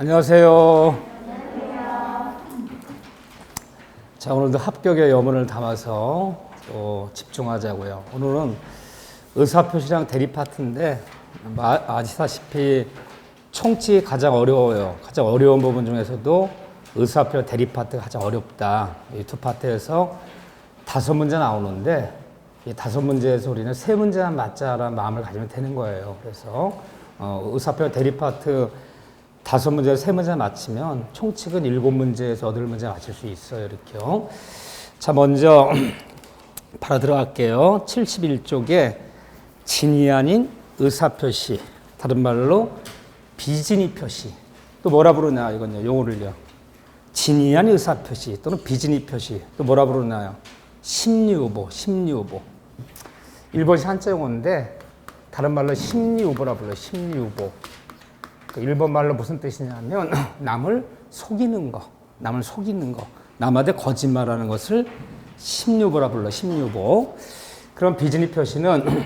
안녕하세요. 자, 오늘도 합격의 여문을 담아서 또 집중하자고요. 오늘은 의사표시랑 대리 파트인데 아시다시피 총칙이 가장 어려워요. 가장 어려운 부분 중에서도 의사표 대리 파트가 가장 어렵다. 이 두 파트에서 5문제 나오는데 이 5문제에서 우리는 3문제만 맞자라는 마음을 가지면 되는 거예요. 그래서 의사표 대리 파트 5문제에서 3문제 맞히면 총칙은 7문제에서 8문제 맞힐 수 있어요. 이렇게요. 자, 먼저 바로 들어갈게요. 71쪽에 진이 아닌 의사표시, 다른 말로 비진이 표시. 또 뭐라 부르냐 이건요. 용어를요. 진이 아닌 의사표시 또는 비진이 표시. 또 뭐라 부르나요? 심리후보, 심리후보. 일본식 한자 용어인데 다른 말로 심리후보라 불러요. 심리후보. 일본 말로 무슨 뜻이냐면 남을 속이는 거, 남을 속이는 거, 남한테 거짓말하는 것을 심리후보라 불러. 심리후보. 그럼 비진이 표시는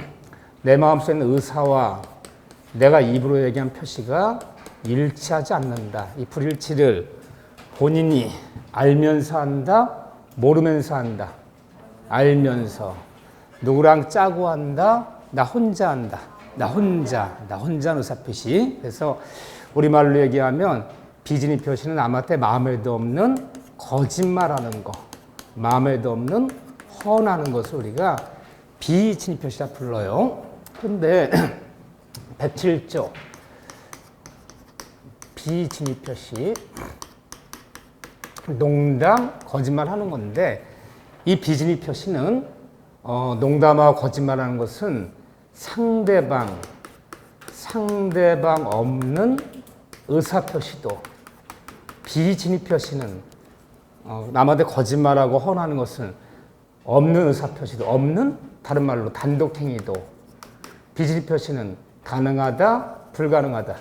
내 마음속에 있는 의사와 내가 입으로 얘기한 표시가 일치하지 않는다. 이 불일치를 본인이 알면서 한다, 모르면서 한다. 알면서 누구랑 짜고 한다, 나 혼자 한다. 나 혼자 의사표시. 그래서 우리말로 얘기하면 비진이 표시는 남한테 마음에도 없는 거짓말하는 거, 마음에도 없는 허언하는 것을 우리가 비진이 표시라 불러요. 그런데 107조 비진이 표시, 농담, 거짓말하는 건데 이 비진이 표시는 농담하고 거짓말하는 것은 상대방 없는 의사표시도, 비진이 표시는 남한테 거짓말하고 허언하는 것은 없는 의사표시도, 없는 다른 말로 단독행위도, 비진이 표시는 가능하다, 불가능하다.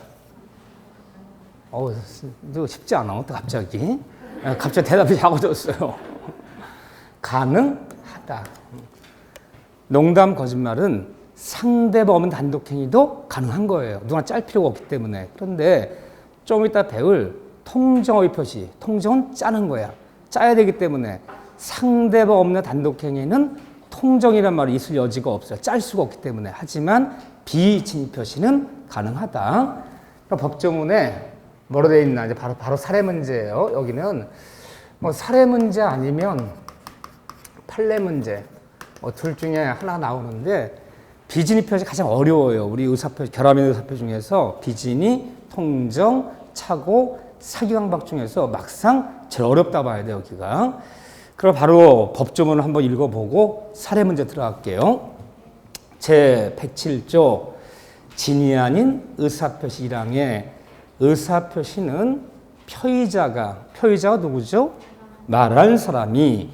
이거 쉽지 않아. 또 갑자기 대답이 작아졌어요. 가능하다. 농담, 거짓말은 상대방 없는 단독행위도 가능한 거예요. 누가 짤 필요가 없기 때문에. 그런데 좀 이따 배울 통정의 표시, 통정은 짜는 거야. 짜야 되기 때문에 상대방 없는 단독행위는 통정이란 말이 있을 여지가 없어요. 짤 수가 없기 때문에. 하지만 비진이 표시는 가능하다. 법조문에 뭐로 되어 있나? 이제 바로 사례 문제예요. 여기는 사례 문제 아니면 판례 문제 둘 중에 하나 나오는데 비진이 표시 가장 어려워요. 우리 의사표, 결함의 의사표 중에서 비진이, 통정, 착오, 사기강박 중에서 막상 제일 어렵다 봐야 돼요, 여기가. 그럼 바로 법조문을 한번 읽어보고 사례 문제 들어갈게요. 제 107조 진이 아닌 의사표시 1항에 의사표시는 표의자가 누구죠? 말하는 사람이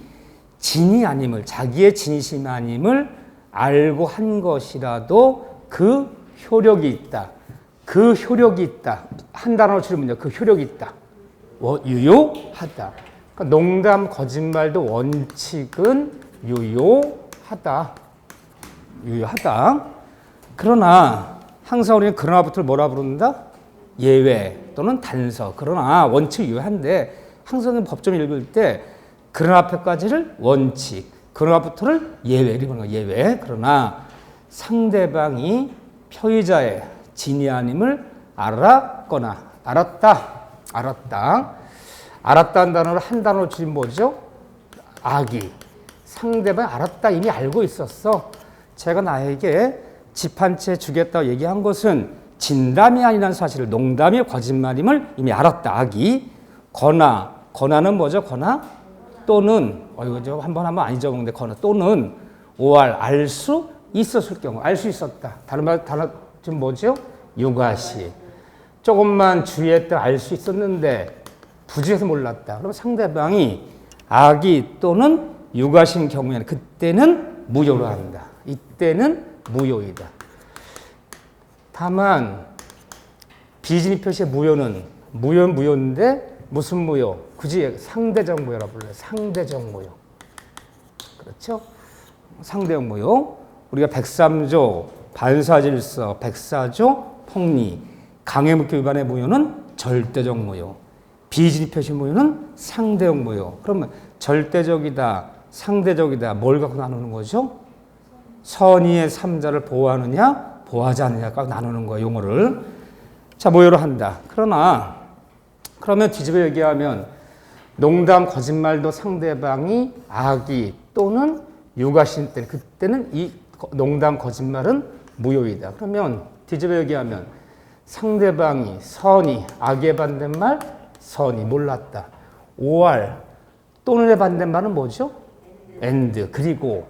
진이 아님을, 자기의 진심 아님을 알고 한 것이라도 그 효력이 있다. 그 효력이 있다. 한 단어로 치르면요. 그 효력이 있다. 유효하다. 그러니까 농담, 거짓말도 원칙은 유효하다. 유효하다. 그러나 항상 우리는 그러나부터를 뭐라 부른다? 예외 또는 단서. 그러나 원칙 유효한데 항상 법정 읽을 때 그러나 앞에까지를 원칙, 그러나부터를 예외, 이런 거 예외. 그러나 상대방이 표의자의 진이 아님을 알았다는 단어를 한 단어로 줄이면 뭐죠? 악의. 상대방이 알았다, 이미 알고 있었어. 제가 나에게 집 한 채 주겠다고 얘기한 것은 진담이 아니라는 사실을, 농담이 거짓말임을 이미 알았다. 악의. 거나는 뭐죠? 거나? 또는 이거 한번 하면 안 잊어먹는데 또는 알 수 있었을 경우, 알 수 있었다. 다른 말 단어 지금 뭐죠? 유가시. 조금만 주의했다 알 수 있었는데 부주의해서 몰랐다. 그럼 상대방이 악의 또는 유가시인 경우에는 그때는 무효로 한다. 이때는 무효이다. 다만 비진이 표시의 무효는 무효인데 무슨 무효? 굳이 상대적 무효라 불러요. 상대적 무효. 그렇죠? 상대적 무효. 우리가 103조 반사질서, 104조 폭리, 강해묵교 위반의 무효는 절대적 무효. 비진입 표시 무효는 상대적 무효. 그러면 절대적이다, 상대적이다. 뭘 갖고 나누는 거죠? 선의의 삼자를 보호하느냐, 보호하지 않느냐 갖고 나누는 거예요. 용어를. 자, 무효로 한다. 그러면 뒤집어 얘기하면 농담, 거짓말도 상대방이 악의 또는 유가신 때 그때는 이 농담, 거짓말은 무효이다. 그러면 뒤집어 얘기하면 상대방이 선의, 악의 반대말 선의, 몰랐다. 오할 또는의 반대말은 뭐죠? and, 그리고.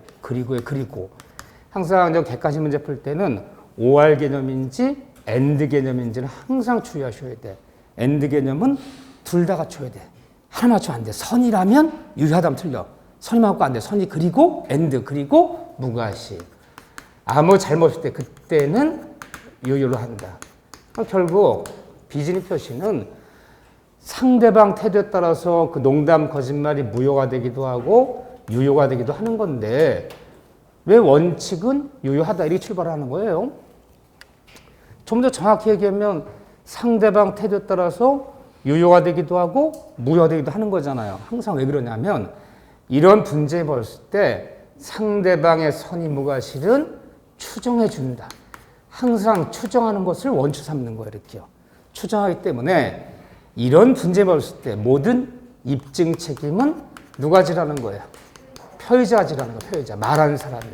항상 저 객관식 문제 풀 때는 오할 개념인지 and 개념인지는 항상 주의하셔야 돼. and 개념은 둘 다 갖춰야 돼. 하나 맞추면 안 돼. 선이라면 유효하다면 틀려. 선이 맞고 안 돼. 선이 그리고 and 그리고 무가시. 아무 잘못 없을 때 그때는 유효로 한다. 결국 비진입 표시는 상대방 태도에 따라서 그 농담, 거짓말이 무효가 되기도 하고 유효가 되기도 하는 건데 왜 원칙은 유효하다 이렇게 출발하는 거예요. 좀 더 정확히 얘기하면 상대방 태도에 따라서 유효가 되기도 하고 무효가 되기도 하는 거잖아요. 항상 왜 그러냐면 이런 분쟁이 벌었을 때 상대방의 선의 무가실은 추정해 준다. 항상 추정하는 것을 원칙 삼는 거예요. 이렇게요. 추정하기 때문에 이런 분쟁이 벌었을 때 모든 입증 책임은 누가 지라는 거예요? 표의자가 지라는 거예요. 표의자. 말하는 사람이.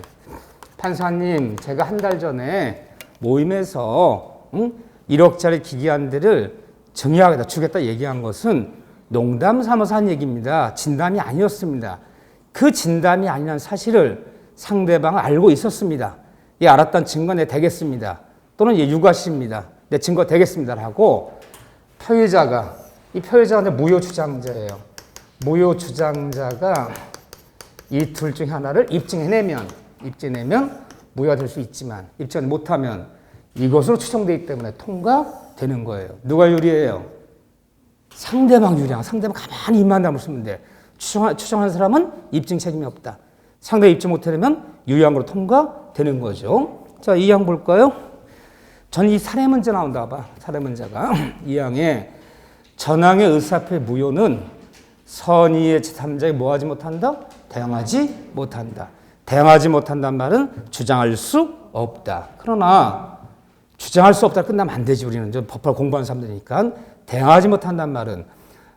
판사님, 제가 한 달 전에 모임에서 1억짜리 기기한대를 증여하겠다, 주겠다 얘기한 것은 농담 삼아서 한 얘기입니다. 진담이 아니었습니다. 그 진담이 아니라는 사실을 상대방은 알고 있었습니다. 예, 알았던 증거 내 대겠습니다. 또는 예, 유가시입니다. 내 증거 대겠습니다라고 이 표의자가 무효 주장자예요. 무효 주장자가 이 둘 중 하나를 입증해내면 무효가 될 수 있지만 입증 못하면 이것으로 추정되기 때문에 통과되는 거예요. 누가 유리해요? 상대방 유리한. 상대방 가만히 입만 다물으면 돼. 추정하는 사람은 입증 책임이 없다. 상대 입증 못하려면 유효한 걸로 통과되는 거죠. 자, 2항 볼까요? 전 이 사례 문제 나온다 봐. 사례 문제가 2항에 전항의 의사표의 무효는 선의의 제3자에 뭐하지 못한다? 대항하지 못한다. 대항하지 못한다는 말은 주장할 수 없다. 그러나 주장할 수 없다 끝나면 안 되지. 우리는 법을 공부하는 사람들이니까. 대항하지 못한다는 말은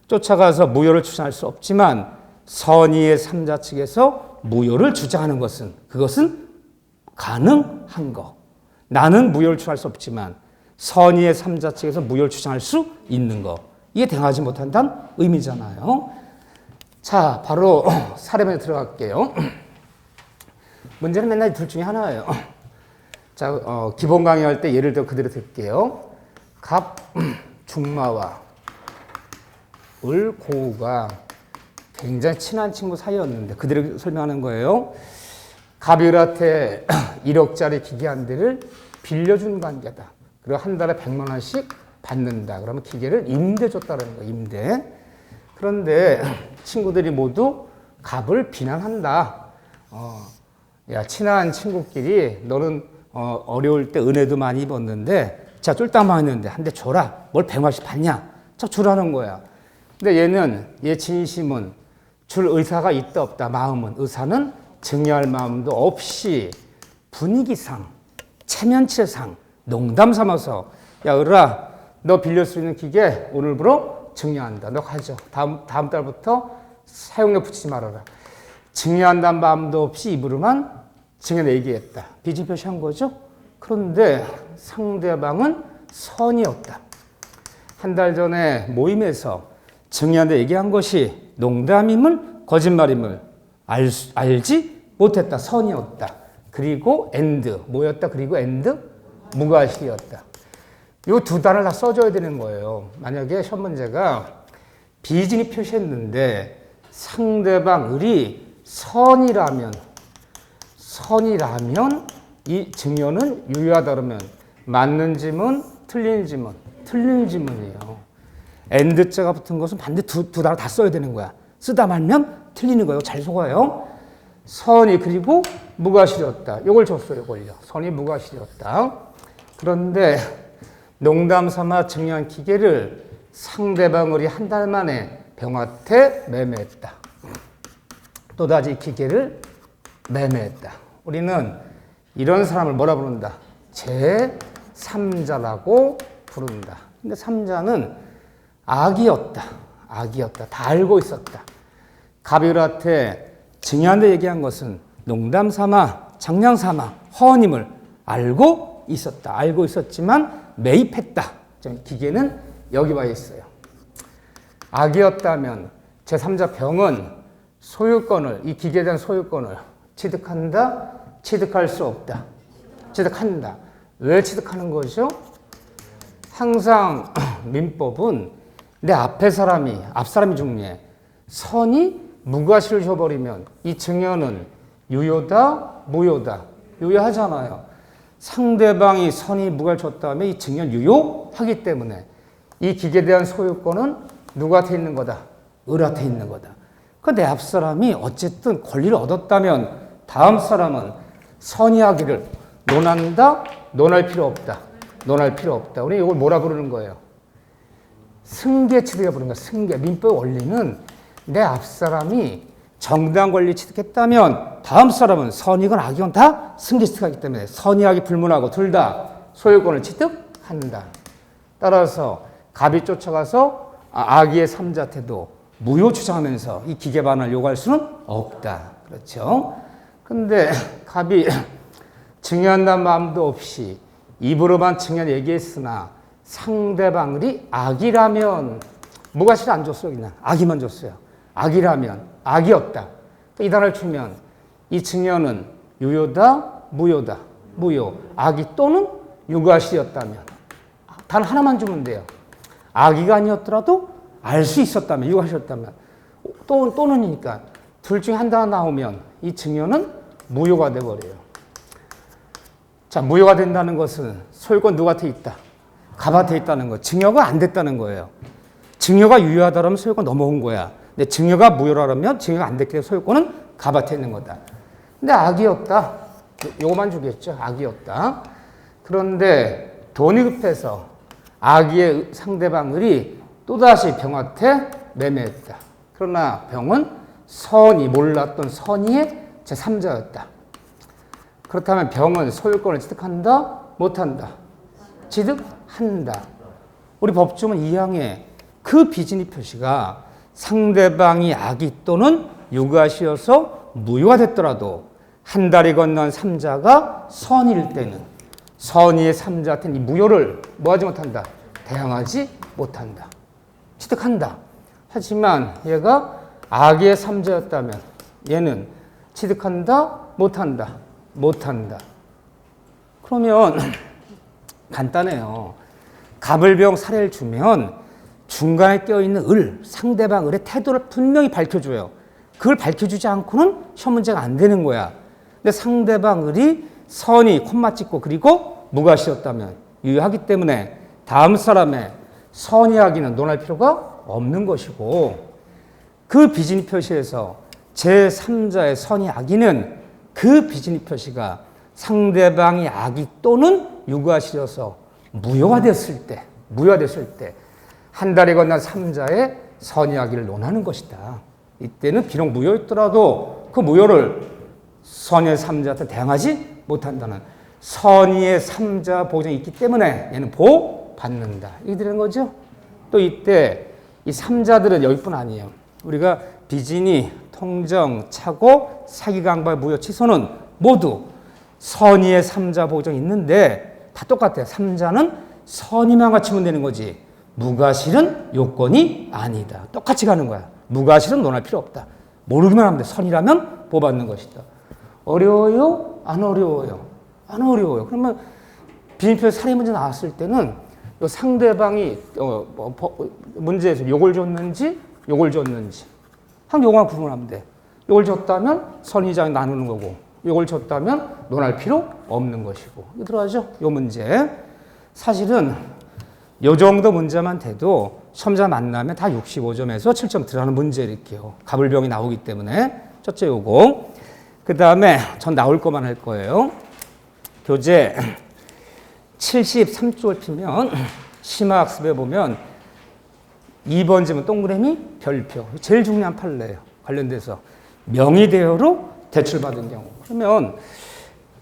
쫓아가서 무효를 주장할 수 없지만 선의의 3자 측에서 무효를 주장하는 것은 그것은 가능한 거. 나는 무효를 주장할 수 없지만 선의의 3자 측에서 무효를 주장할 수 있는 거. 이게 대항하지 못한다는 의미잖아요. 자, 바로 사례문에 들어갈게요. 문제는 맨날 둘 중에 하나예요. 자, 기본 강의할 때 예를 들어 그대로 들게요. 갑, 중마와 을, 고우가 굉장히 친한 친구 사이였는데 그대로 설명하는 거예요. 갑이 을한테 1억짜리 기계 한 대를 빌려준 관계다. 그리고 한 달에 100만 원씩 받는다. 그러면 기계를 임대 줬다는 거예요. 임대. 그런데 친구들이 모두 갑을 비난한다. 야, 친한 친구끼리 너는 어려울 때 은혜도 많이 입었는데 자, 쫄딱만 했는데 한 대 줘라. 뭘 100만원씩 받냐? 자, 주라는 거야. 근데 얘 진심은 줄 의사가 있다 없다. 마음은 의사는 증여할 마음도 없이 분위기상 체면치레상 농담 삼아서 야, 을아, 너 빌릴 수 있는 기계 오늘부로 증여한다. 너 가져. 다음 달부터 사용료 붙이지 말아라. 증여한다는 마음도 없이 입으로만 증여를 얘기했다. 비진 표시한 거죠. 그런데 상대방은 선이었다. 한 달 전에 모임에서 증여한다 얘기한 것이 농담임을 거짓말임을 알지 못했다. 선이었다. 그리고 and 뭐였다? 그리고 and 무과실이었다. 이 두 단을 다 써줘야 되는 거예요. 만약에 시험 문제가 비진이 표시했는데 상대방 을이 선이라면 이 증여는 유효하다 그러면 맞는 지문, 틀린 지문이에요. and자가 붙은 것은 반드시 두 단을 다 써야 되는 거야. 쓰다 말면 틀리는 거예요. 잘 속아요. 선이 그리고 무과실이었다. 이걸 줬어요. 이걸요. 선이 무과실이었다. 그런데 농담 삼아 증여한 기계를 상대방을 한 달 만에 병화태 매매했다. 또다시 기계를 매매했다. 우리는 이런 사람을 뭐라 부른다? 제3자라고 부른다. 근데 3자는 악이었다. 악이었다. 다 알고 있었다. 갑이울한테 증여한다 얘기한 것은 농담 삼아, 장량 삼아, 허언임을 알고 있었다. 알고 있었지만 매입했다. 기계는 여기 와 있어요. 악이었다면 제3자 병은 소유권을, 이 기계에 대한 소유권을 취득한다? 취득할 수 없다. 취득한다. 왜 취득하는 거죠? 항상 민법은 내 앞에 사람이, 앞 사람이 중요해. 선이 무과실을 줘버리면 이 증여는 유효다, 무효다. 유효하잖아요. 상대방이 선이 무과를 줬다면 이 증여는 유효하기 때문에 이 기계에 대한 소유권은 누구한테 있는 거다? 을한테 있는 거다. 그 내 앞 사람이 어쨌든 권리를 얻었다면 다음 사람은 선이하기를 논한다? 논할 필요 없다. 논할 필요 없다. 우리 이걸 뭐라 부르는 거예요? 승계 취득이라고 부르는 거예요. 승계. 민법 원리는 내 앞 사람이 정당 권리 취득했다면 다음 사람은 선이건 악이건 다 승계 취득하기 때문에 선이악이 불문하고 둘 다 소유권을 취득한다. 따라서 갑이 쫓아가서 악의의 3자 태도 무효 주장하면서 이 기계 반환을 요구할 수는 없다. 그렇죠? 근데 갑이 증여한다는 마음도 없이 입으로만 증여 얘기했으나 상대방이 악이라면 무과실 안 줬어요. 그냥 악이만 줬어요. 악이라면 악이었다. 이 단어를 주면 이 증여는 유효다, 무효다. 무효. 악이 또는 유과실이었다면 단 하나만 주면 돼요. 악의가 아니었더라도 알 수 있었다면, 유과실이었다면 또는이니까 둘 중에 한 단어 나오면 이 증여는 무효가 돼버려요. 자, 무효가 된다는 것은 소유권 누구한테 있다? 갑한테 있다는 거. 증여가 안 됐다는 거예요. 증여가 유효하다면 소유권 넘어온 거야. 근데 증여가 무효라면 증여가 안 됐기 때문에 소유권은 갑한테 있는 거다. 근데 악이었다. 요거만 주겠죠. 악이었다. 그런데 돈이 급해서 악의의 상대방을 또다시 병한테 매매했다. 그러나 병은 선이 몰랐던 선의의 제3자였다. 그렇다면 병은 소유권을 취득한다? 못한다? 취득한다. 우리 법조문 2항에 그 비진이 표시가 상대방이 악의 또는 유과시여서 무효가 됐더라도 한 달이 건넌 3자가 선일 때는 선의의 3자한테는 이 무효를 뭐하지 못한다? 대항하지 못한다. 취득한다. 하지만 얘가 악의 3자였다면 얘는 취득한다? 못한다? 못한다. 그러면 간단해요. 갑을병 사례를 주면 중간에 껴있는 을, 상대방 을의 태도를 분명히 밝혀줘요. 그걸 밝혀주지 않고는 시험 문제가 안 되는 거야. 근데 상대방 을이 선이 콤마 찍고 그리고 무과시였다면 유효하기 때문에 다음 사람의 선이하기는 논할 필요가 없는 것이고 그 비진이 표시에서 제3자의 선이 악이는 그 비진이 표시가 상대방이 악이 또는 유과시여서 무효가 됐을 때 한 달이 건넌 3자의 선이 악이를 논하는 것이다. 이때는 비록 무효였더라도 그 무효를 선의의 3자한테 대항하지 못한다는 선의의 3자 보장이 있기 때문에 얘는 보호받는다. 이게 되는 거죠. 또 이때 이 3자들은 여기뿐 아니에요. 우리가 비진이, 통정, 착오, 사기강발, 무효, 취소는 모두 선의의 3자 보장이 있는데 다 똑같아요. 3자는 선의만 갖추면 되는 거지. 무과실은 요건이 아니다. 똑같이 가는 거야. 무과실은 논할 필요 없다. 모르기만 하면 돼. 선이라면 보호받는 것이다. 어려워요? 안 어려워요? 안 어려워요. 그러면 비진표 사례 문제 나왔을 때는 요 상대방이 문제에서 요걸 줬는지 한 요거만 구분하면 돼. 요걸 줬다면 선의장이 나누는 거고 요걸 줬다면 논할 필요 없는 것이고. 이거 들어가죠? 요 문제. 사실은 요 정도 문제만 돼도 시험자 만나면 다 65점에서 7점 들어가는 문제 이렇게요. 갑을병이 나오기 때문에 첫째 요거. 그 다음에 전 나올 것만 할 거예요. 교재 73쪽을 피면 심화학습에 보면 2번지면 동그라미, 별표. 제일 중요한 판례예요. 관련돼서. 명의대여로 대출받은 경우. 그러면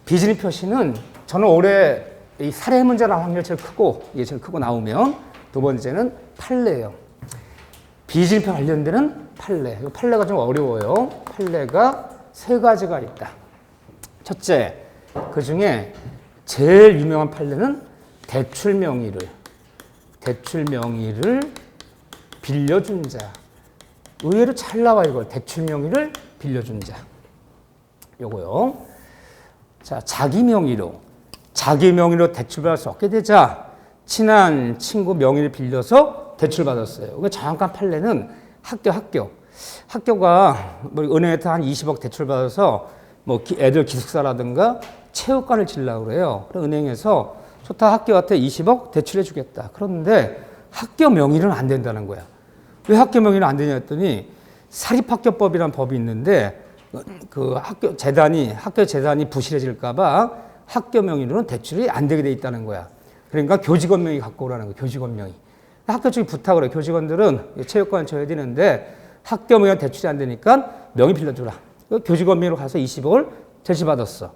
비즈니 표시는 저는 올해 이 사례 문제 나올 확률이 제일 크고, 이게 제일 크고 나오면 두 번째는 판례예요. 비즈니표 관련되는 판례. 이 판례가 좀 어려워요. 판례가 세 가지가 있다. 첫째, 그 중에 제일 유명한 판례는 대출 명의를 빌려준 자. 의외로 잘 나와 이걸. 대출 명의를 빌려준 자. 요거요. 자, 자기 명의로 대출받을 수 없게 되자 친한 친구 명의를 빌려서 대출받았어요. 그 정확한 판례는 학교가 뭐 은행에서 한 20억 대출받아서 뭐 애들 기숙사라든가 체육관을 지으려고 그래요. 그래서 은행에서 좋다, 학교한테 20억 대출해 주겠다. 그런데 학교 명의는 안 된다는 거야. 왜 학교 명의는 안 되냐 했더니 사립학교법이라는 법이 있는데 그 학교 재단이 부실해질까봐 학교 명의로는 대출이 안 되게 돼 있다는 거야. 그러니까 교직원 명의 갖고 오라는 거야. 교직원 명의. 학교 쪽이 부탁을 해. 교직원들은 체육관 줘야 되는데 학교 명의 대출이 안 되니까 명의 빌려주라. 교직원 명의로 가서 20억을 대출받았어.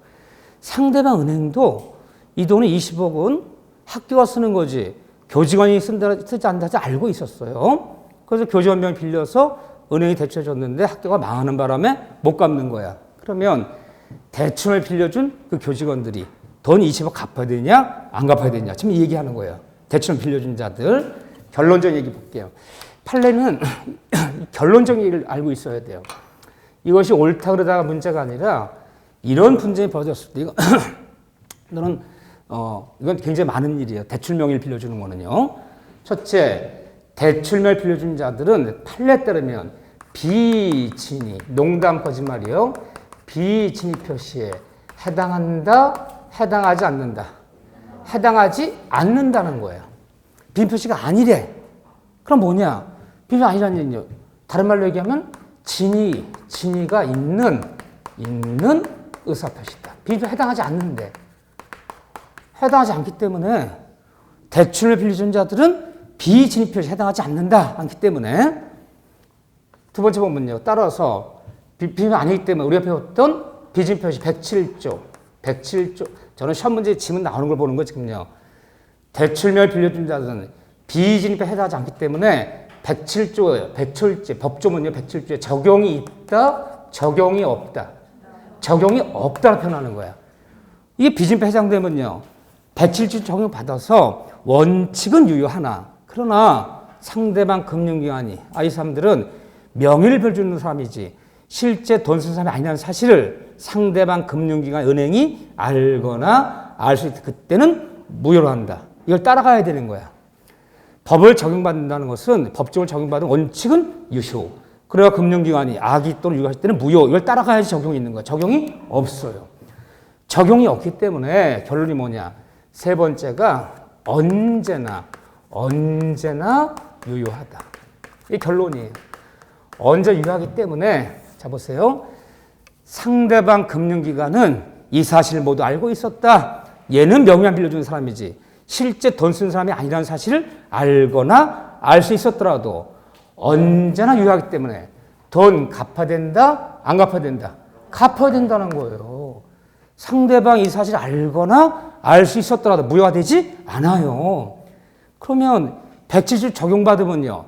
상대방 은행도 이 돈은 20억은 학교가 쓰는 거지 교직원이 쓰지 않는다 알고 있었어요. 그래서 교직원 명의 빌려서 은행이 대출해 줬는데 학교가 망하는 바람에 못 갚는 거야. 그러면 대출을 빌려준 그 교직원들이 돈 20억 갚아야 되냐 안 갚아야 되냐 지금 얘기하는 거예요. 대출을 빌려준 자들. 결론적인 얘기 볼게요. 판례는 결론적인 얘기를 알고 있어야 돼요. 이것이 옳다 그러다가 문제가 아니라 이런 분쟁이 벌어졌을 때 이건 굉장히 많은 일이에요. 대출 명의를 빌려주는 거는요. 첫째, 대출 명의를 빌려준 자들은 판례에 따르면 비진위, 농담 거짓말이요. 비진위 표시에 해당한다, 해당하지 않는다. 해당하지 않는다는 거예요. 비진위 표시가 아니래. 그럼 뭐냐? 비진위 아니라는 얘기요. 다른 말로 얘기하면 진위가 있는 의사표시다. 비진위 해당하지 않는데. 해당하지 않기 때문에 대출을 빌려준 자들은 비진위 표시에 해당하지 않기 때문에 두 번째 보면요. 따라서 비진위 아니기 때문에 우리가 배웠던 비진위 표시 107조 저는 시험 문제 지문 나오는 걸 보는 거 지금요. 대출명을 빌려준 자들은 비진위 표시에 해당하지 않기 때문에 107조예요. 107조 법조문요. 107조에 적용이 있다, 적용이 없다. 적용이 없다고 표현하는 거야. 이게 비진위 해당되면요. 107조 적용받아서 원칙은 유효하나 그러나 상대방 금융기관이 이 사람들은 명의를 빌려주는 사람이지 실제 돈 쓴 사람이 아니라는 사실을 상대방 금융기관 은행이 알거나 알 수 있다. 그때는 무효로 한다. 이걸 따라가야 되는 거야. 법을 적용받는다는 것은 법정을 적용받은 원칙은 유효. 그래야 금융기관이 악의 또는 유효하실 때는 무효. 이걸 따라가야지 적용이 있는 거야. 적용이 없어요. 적용이 없기 때문에 결론이 뭐냐. 세 번째가 언제나 유효하다. 이 결론이에요. 언제 유효하기 때문에 자 보세요. 상대방 금융기관은 이 사실을 모두 알고 있었다. 얘는 명의만 빌려주는 사람이지 실제 돈 쓰는 사람이 아니라는 사실을 알거나 알 수 있었더라도 언제나 유효하기 때문에 돈 갚아야 된다? 안 갚아야 된다? 갚아야 된다는 거예요. 상대방이 이 사실을 알거나 알 수 있었더라도 무효가 되지 않아요. 그러면 170 적용받으면요.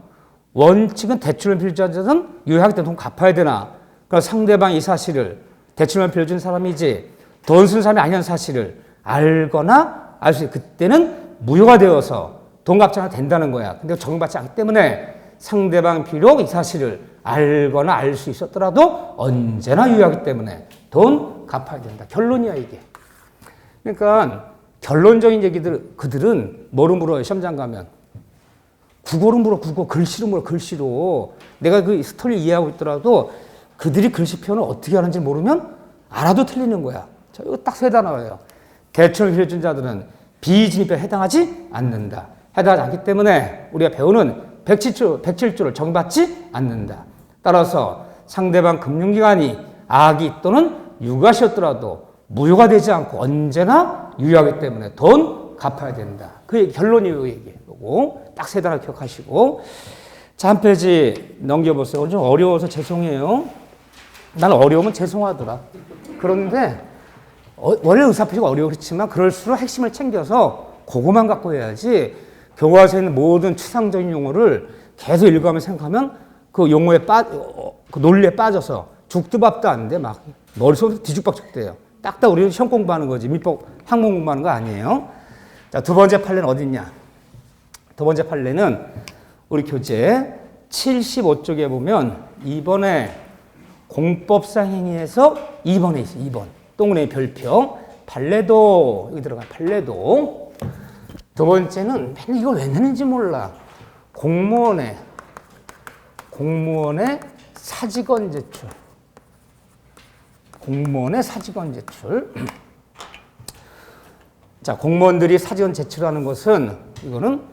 원칙은 대출을 빌려준 자는 유효하기 때문에 돈 갚아야 되나? 그러니까 상대방이 이 사실을 대출을 빌려준 사람이지 돈 쓰는 사람이 아니라는 사실을 알거나 알 수 있어요. 그때는 무효가 되어서 돈 갚지 않아도 된다는 거야. 근데 적용받지 않기 때문에 상대방 비록 이 사실을 알거나 알 수 있었더라도 언제나 유효하기 때문에 돈 갚아야 된다. 결론이야 이게. 그러니까 결론적인 얘기들 그들은 뭐로 물어요? 시험장 가면. 국어로 물어. 국어. 글씨로 물어. 글씨로. 내가 그 스토리를 이해하고 있더라도 그들이 글씨 표현을 어떻게 하는지 모르면 알아도 틀리는 거야. 자, 이거 딱 세 단어예요. 대출을 빌려준 자들은 비진위표에 해당하지 않는다. 해당하지 않기 때문에 우리가 배우는 107조를 적용받지 않는다. 따라서 상대방 금융기관이 악의 또는 유가시였더라도 무효가 되지 않고 언제나 유효하기 때문에 돈 갚아야 된다. 그 결론이 이 얘기예요. 딱 세 단어 기억하시고 자, 한 페이지 넘겨보세요. 오늘 좀 어려워서 죄송해요. 난 어려우면 죄송하더라. 그런데 원래 의사표시가 어려워 그렇지만 그럴수록 핵심을 챙겨서 그거만 갖고 해야지 교과서에 있는 모든 추상적인 용어를 계속 읽어가며 생각하면 그 용어에 그 논리에 빠져서 죽도 밥도 안 돼. 막 머릿속으로 뒤죽박죽돼요. 딱딱 우리는 시험 공부하는 거지. 민법 학문 공부하는 거 아니에요. 자, 두 번째 판례는 어딨냐? 두 번째 판례는 우리 교재 75쪽에 보면 2번에 공법상 행위에서 2번에 있어. 2번. 동그라미 별표. 판례도 여기 들어가. 판례도. 두 번째는 맨날 이걸 왜 내는지 몰라. 공무원의 사직원 제출. 공무원의 사직원 제출. 자, 공무원들이 사직원 제출하는 것은 이거는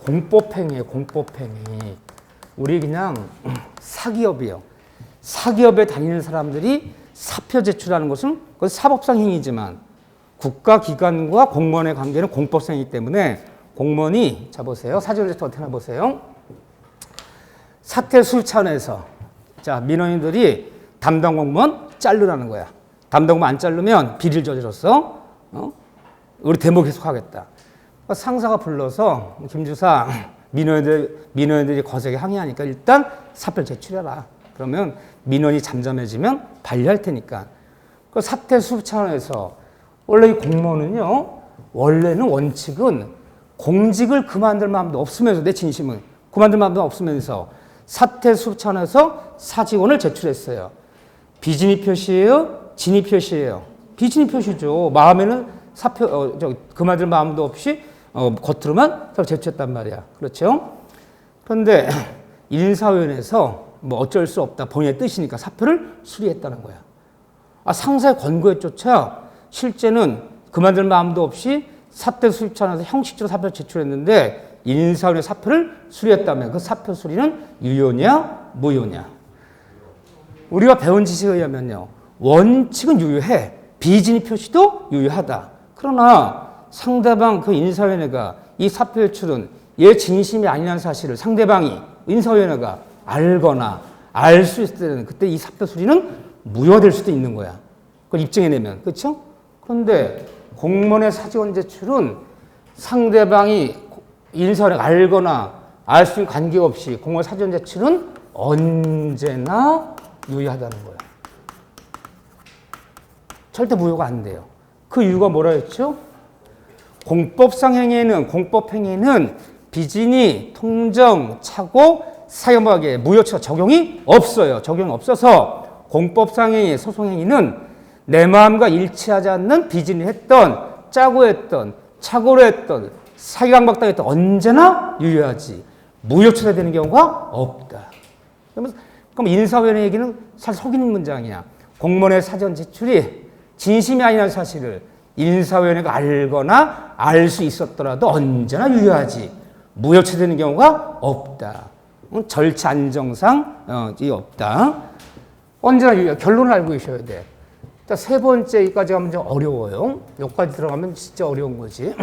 공법행위예요. 공법행위. 우리 그냥 사기업이에요. 사기업에 다니는 사람들이 사표 제출하는 것은 그건 사법상 행위지만 국가기관과 공무원의 관계는 공법상 행위이기 때문에 공무원이 자 보세요. 사직원 제출 어떻게 하나 보세요. 사퇴 수습 차원에서 자 민원인들이 담당 공무원 자르라는 거야. 담당 공무원 안 자르면 비리를 저질렀어. 우리 대목 계속하겠다. 상사가 불러서 김 주사 민원인들이 거세게 항의하니까 일단 사표를 제출해라. 그러면 민원이 잠잠해지면 반려할 테니까. 그 사퇴 수습 차원에서 원래 이 공무원은요. 원래는 원칙은 공직을 그만둘 마음도 없으면서 내 진심은 그만둘 마음도 없으면서 사퇴 수습 차원에서 사직원을 제출했어요. 비진입 표시예요? 진입 표시예요? 비진입 표시죠. 마음에는 그만둘 마음도 없이 겉으로만 제출했단 말이야. 그렇죠? 그런데 인사위원회에서 뭐 어쩔 수 없다. 본인의 뜻이니까 사표를 수리했다는 거야. 상사의 권고에 쫓아 실제는 그만둘 마음도 없이 사퇴 수립 차원에서 형식적으로 사표를 제출했는데 인사위원회 사표를 수리했다면 그 사표 수리는 유효냐 무효냐. 우리가 배운 지식에 의하면요. 원칙은 유효해. 비진입 표시도 유효하다. 그러나 상대방 그 인사위원회가 이 사표 제출은 얘 진심이 아니라는 사실을 상대방이 인사위원회가 알거나 알 수 있을 때는 그때 이 사표 수리는 무효될 수도 있는 거야. 그걸 입증해내면. 그렇죠? 그런데 공무원의 사직원 제출은 상대방이 인사위원회가 알거나 알 수 있는 관계없이 공무원 사직원 제출은 언제나 유효하다는 거야. 절대 무효가 안 돼요. 그 이유가 뭐라 했죠? 공법상 공법행위에는 비진이, 통정, 착오, 사형박에 무효처 적용이 없어요. 적용이 없어서 공법상행위, 소송행위는 내 마음과 일치하지 않는 비진이 했던, 짜고 했던, 착오로 했던, 사기강박당했던 언제나 유효하지. 무효처리되는 경우가 없다. 그럼 인사위원회 얘기는 사실 속이는 문장이야. 공무원의 사전 제출이 진심이 아니라는 사실을 인사위원회가 알거나 알 수 있었더라도 언제나 유효하지. 무효처리되는 경우가 없다. 절차 안정상 없다. 언제나 유효. 결론을 알고 계셔야 돼. 자, 세 번째까지 가면 좀 어려워요. 여기까지 들어가면 진짜 어려운 거지.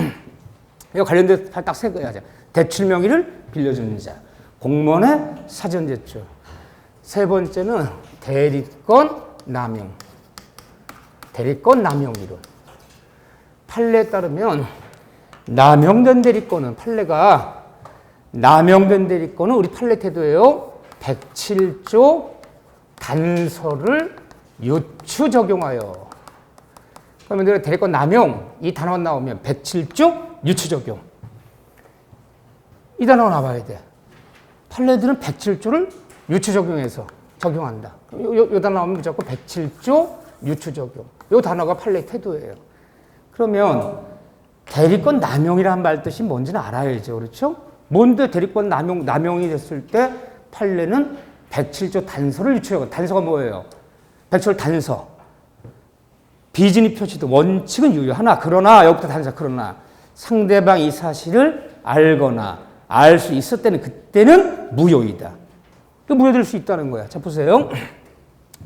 이거 관련돼서 딱 세 거야. 대출 명의를 빌려주는 자. 공무원의 사전 제출. 세 번째는 대리권 남용. 대리권 남용 이론. 판례에 따르면 남용된 대리권은 남용된 대리권은 우리 판례 태도예요. 107조 단서를 유추 적용하여. 그러면 대리권 남용 이 단어가 나오면 107조 유추 적용. 이 단어가 나와야 돼. 판례들은 107조를 유추 적용해서 적용한다. 요 단어 나오면 무조건 107조 유추 적용. 요 단어가 판례 태도예요. 그러면 대리권 남용이라는 말 뜻이 뭔지는 알아야죠. 그렇죠? 뭔데 대리권 남용이 됐을 때 판례는 107조 단서를 유추하고. 단서가 뭐예요? 107조 단서. 비진입 표시도 원칙은 유효하나 그러나 여기부터 단서 그러나 상대방이 이 사실을 알거나 알 수 있을 때는 그때는 무효이다. 무효될 수 있다는 거야. 자 보세요.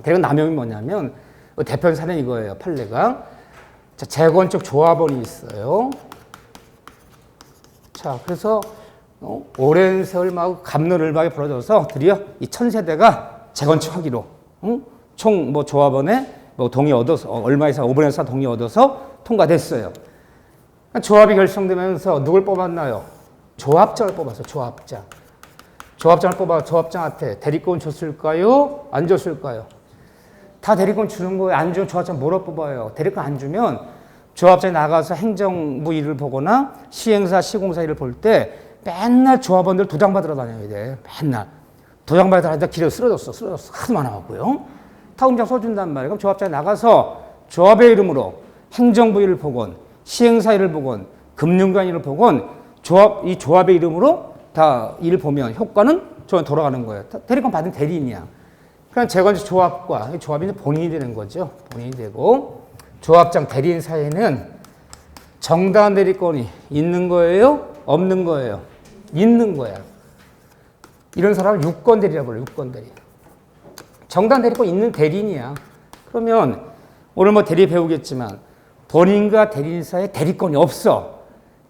대리권 남용이 뭐냐면 대표 사례는 이거예요. 판례가. 자, 재건축 조합원이 있어요. 자, 그래서 오랜 세월 막 갑론을박이 벌어져서 드디어 이 천세대가 재건축하기로 총 뭐 조합원에 뭐 동의 얻어서 얼마 이상 5분의 4 동의 얻어서 통과됐어요. 조합이 결성되면서 누굴 뽑았나요? 조합장을 뽑았어요. 조합장. 조합장을 뽑아 조합장한테 대리권 줬을까요? 안 줬을까요? 다 대리권 주는 거예요. 안 주면 조합장 뭐로 뽑아요? 대리권 안 주면 조합장이 나가서 행정부 일을 보거나 시행사, 시공사 일을 볼 때 맨날 조합원들 도장 받으러 다녀야 돼. 맨날. 도장 받으러 다니다 길에 쓰러졌어. 하도 많아갖고요. 타금장 써준단 말이에요. 그럼 조합장이 나가서 조합의 이름으로 행정부 일을 보건, 시행사 일을 보건, 금융관 일을 보건, 이 조합의 이름으로 다 일을 보면 효과는 저한테 돌아가는 거예요. 대리권 받은 대리인이야. 그럼 재건축 조합과 조합이 본인이 되는 거죠. 본인이 되고, 조합장 대리인 사이에는 정당한 대리권이 있는 거예요? 없는 거예요? 있는 거야. 이런 사람을 유권 대리라고 불러요. 유권 대리. 정당 대리권 있는 대리인이야. 그러면 오늘 뭐 대리 배우겠지만 본인과 대리인 사이에 대리권이 없어.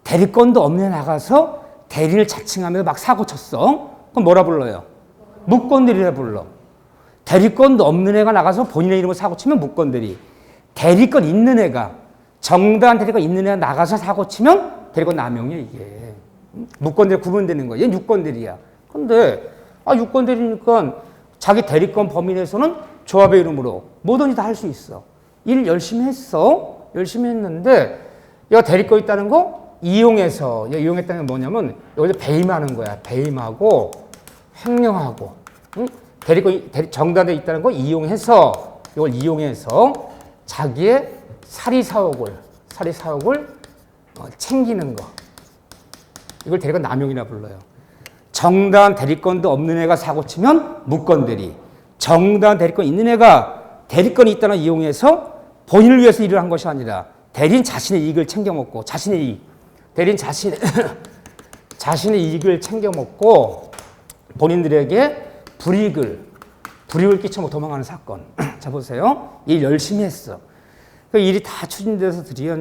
대리권도 없는 애 나가서 대리를 자칭하면서 막 사고 쳤어. 그럼 뭐라 불러요? 무권 대리라 불러. 대리권도 없는 애가 나가서 본인의 이름으로 사고 치면 무권 대리. 대리권 있는 애가 정당한 대리권 있는 애가 나가서 사고 치면 대리권 남용이야 이게. 무권 대리 구분되는 거야. 얘는 유권 대리야. 근데 유권 대리니까 자기 대리권 범위 내에서는 조합의 이름으로 뭐든지 다 할 수 있어. 일 열심히 했어. 열심히 했는데 얘가 대리권 있다는 거 이용해서 얘가 이용했다는 게 뭐냐면 여기서 배임하는 거야. 배임하고 횡령하고 정당에 있다는 거 이용해서 이걸 이용해서 자기의 사리사욕을 챙기는 거. 이걸 대리권 남용이라 불러요. 정당한 대리권도 없는 애가 사고 치면 무권 대리. 정당한 대리권 있는 애가 대리권이 있다는 걸 이용해서 본인을 위해서 일을 한 것이 아니라 대리인 자신의 이익을 챙겨 먹고 자신의 이익. 대리인 자신의 이익을 챙겨 먹고 본인들에게 불이익을 끼쳐먹고 도망가는 사건. 자 보세요. 일 열심히 했어. 그 일이 다 추진돼서 드디어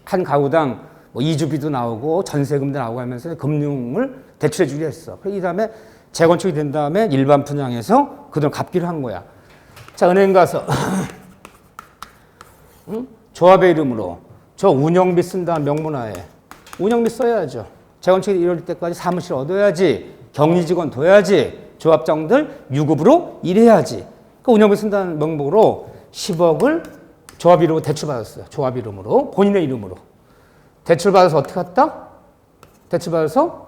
한 가구당 뭐 이주비도 나오고 전세금도 나오고 하면서 금융을 대출해 주기로 했어. 이 다음에 재건축이 된 다음에 일반 분양해서 그 돈 갚기로 한 거야. 자, 은행 가서 조합의 이름으로 저 운영비 쓴다는 명문화에 운영비 써야죠. 재건축이 이럴 때까지 사무실 얻어야지. 격리직원 둬야지. 조합장들 유급으로 일해야지. 그 운영비 쓴다는 명목으로 10억을 조합 이름으로 대출받았어요. 조합 이름으로. 본인의 이름으로. 대출받아서 어떻게 했다? 대출받아서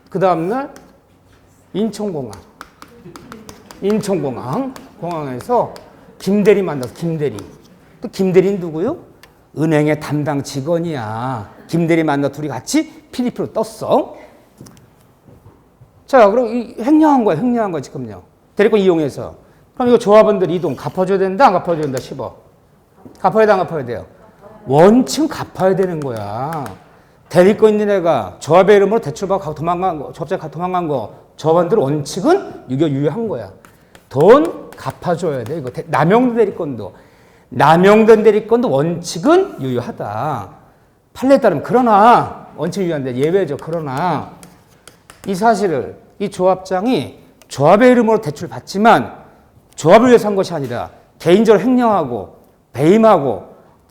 그 다음날 공항에서 김대리 만나서 김대리. 또 김대리는 누구요? 은행의 담당 직원이야. 김대리 만나 둘이 같이 필리핀으로 떴어. 자, 그럼 횡령한 거야, 지금요. 대리권 이용해서. 그럼 이거 조합원들 이동 갚아줘야 된다, 안 갚아줘야 된다, 10억. 갚아야 돼, 안 갚아야 돼요? 원칙은 갚아야 되는 거야. 대리권 있는 애가 조합의 이름으로 대출받고 도망간 거, 조합자가 도망간 거, 조합원들 원칙은 이거 유효한 거야. 돈 갚아줘야 돼. 이거 남용된 대리권도 원칙은 유효하다. 판례에 따르면 그러나 원칙 유효한데 예외죠. 그러나 이 사실을 이 조합장이 조합의 이름으로 대출 받지만 조합을 위해서 한 것이 아니라 개인적으로 횡령하고 배임하고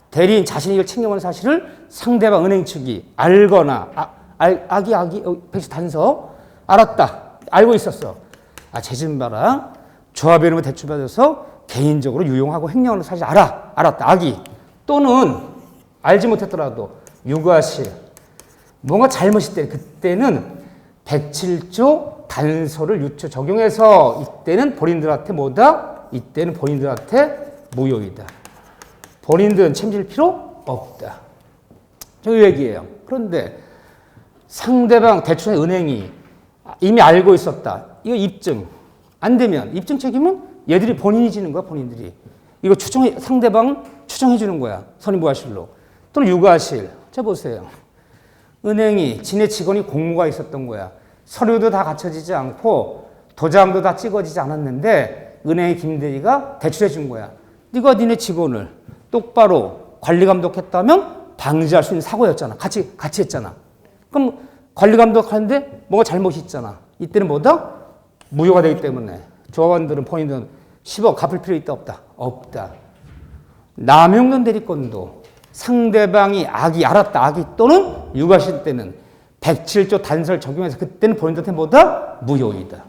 대리인 자신이 이걸 챙겨먹는 사실을 상대방 은행 측이 알거나 백지 단서 알았다. 알고 있었어. 쟤 좀 봐라. 조합의 이름으로 대출받아서 개인적으로 유용하고 횡령하는 사실 알았다. 또는 알지 못했더라도 유가실 뭔가 잘못이 때 그때는 107조 단서를 유추 적용해서 이때는 본인들한테 뭐다? 이때는 본인들한테 무효이다. 본인들은 책임질 필요 없다. 저 얘기예요. 그런데 상대방 대출의 은행이 이미 알고 있었다. 이거 입증 안 되면 입증 책임은 얘들이 본인이 지는 거야. 본인들이. 이거 상대방 추정해 주는 거야. 선임부하실로. 또는 유가실. 자 보세요. 은행이 지네 직원이 공무가 있었던 거야. 서류도 다 갖춰지지 않고 도장도 다 찍어지지 않았는데 은행의 김대리가 대출해 준 거야. 네가 니네 직원을 똑바로 관리 감독했다면 방지할 수 있는 사고였잖아. 같이 했잖아. 그럼 관리 감독하는데 뭐가 잘못이 있잖아. 이때는 뭐다? 무효가 되기 때문에 조합원들은 본인들은 10억 갚을 필요 있다 없다? 없다. 남용된 대리권도 상대방이 악이 알았다. 악이 또는 유가실 때는 107조 단설 적용해서 그때는 본인들한테 뭐다? 무효이다.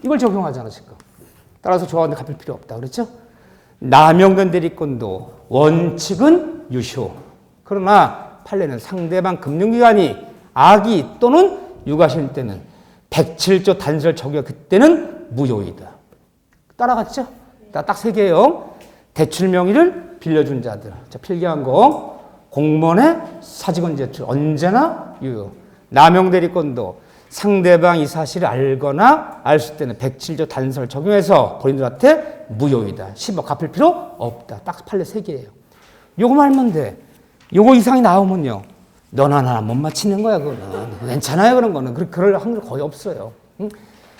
이걸 적용하잖아 지금. 따라서 조합원들 갚을 필요 없다. 그렇죠? 남용된 대리권도 원칙은 유효. 그러나 판례는 상대방 금융기관이 악의 또는 유가실 때는 107조 단설 적용 그때는 무효이다. 따라갔죠? 딱 세 개요. 대출 명의를 빌려준 자들. 자, 필기한 거. 공무원의 사직원 제출 언제나 유효. 남용 대리권도 상대방 이 사실을 알거나 알 수 때는 107조 단설 적용해서 본인들한테 무효이다. 10억 갚을 필요 없다. 딱 판례 세 개예요. 요거만 알면 돼. 요거 이상이 나오면요. 너나 나나 못 맞히는 거야, 그거는. 괜찮아요, 그런 거는. 그럴 확률 거의 없어요. 응?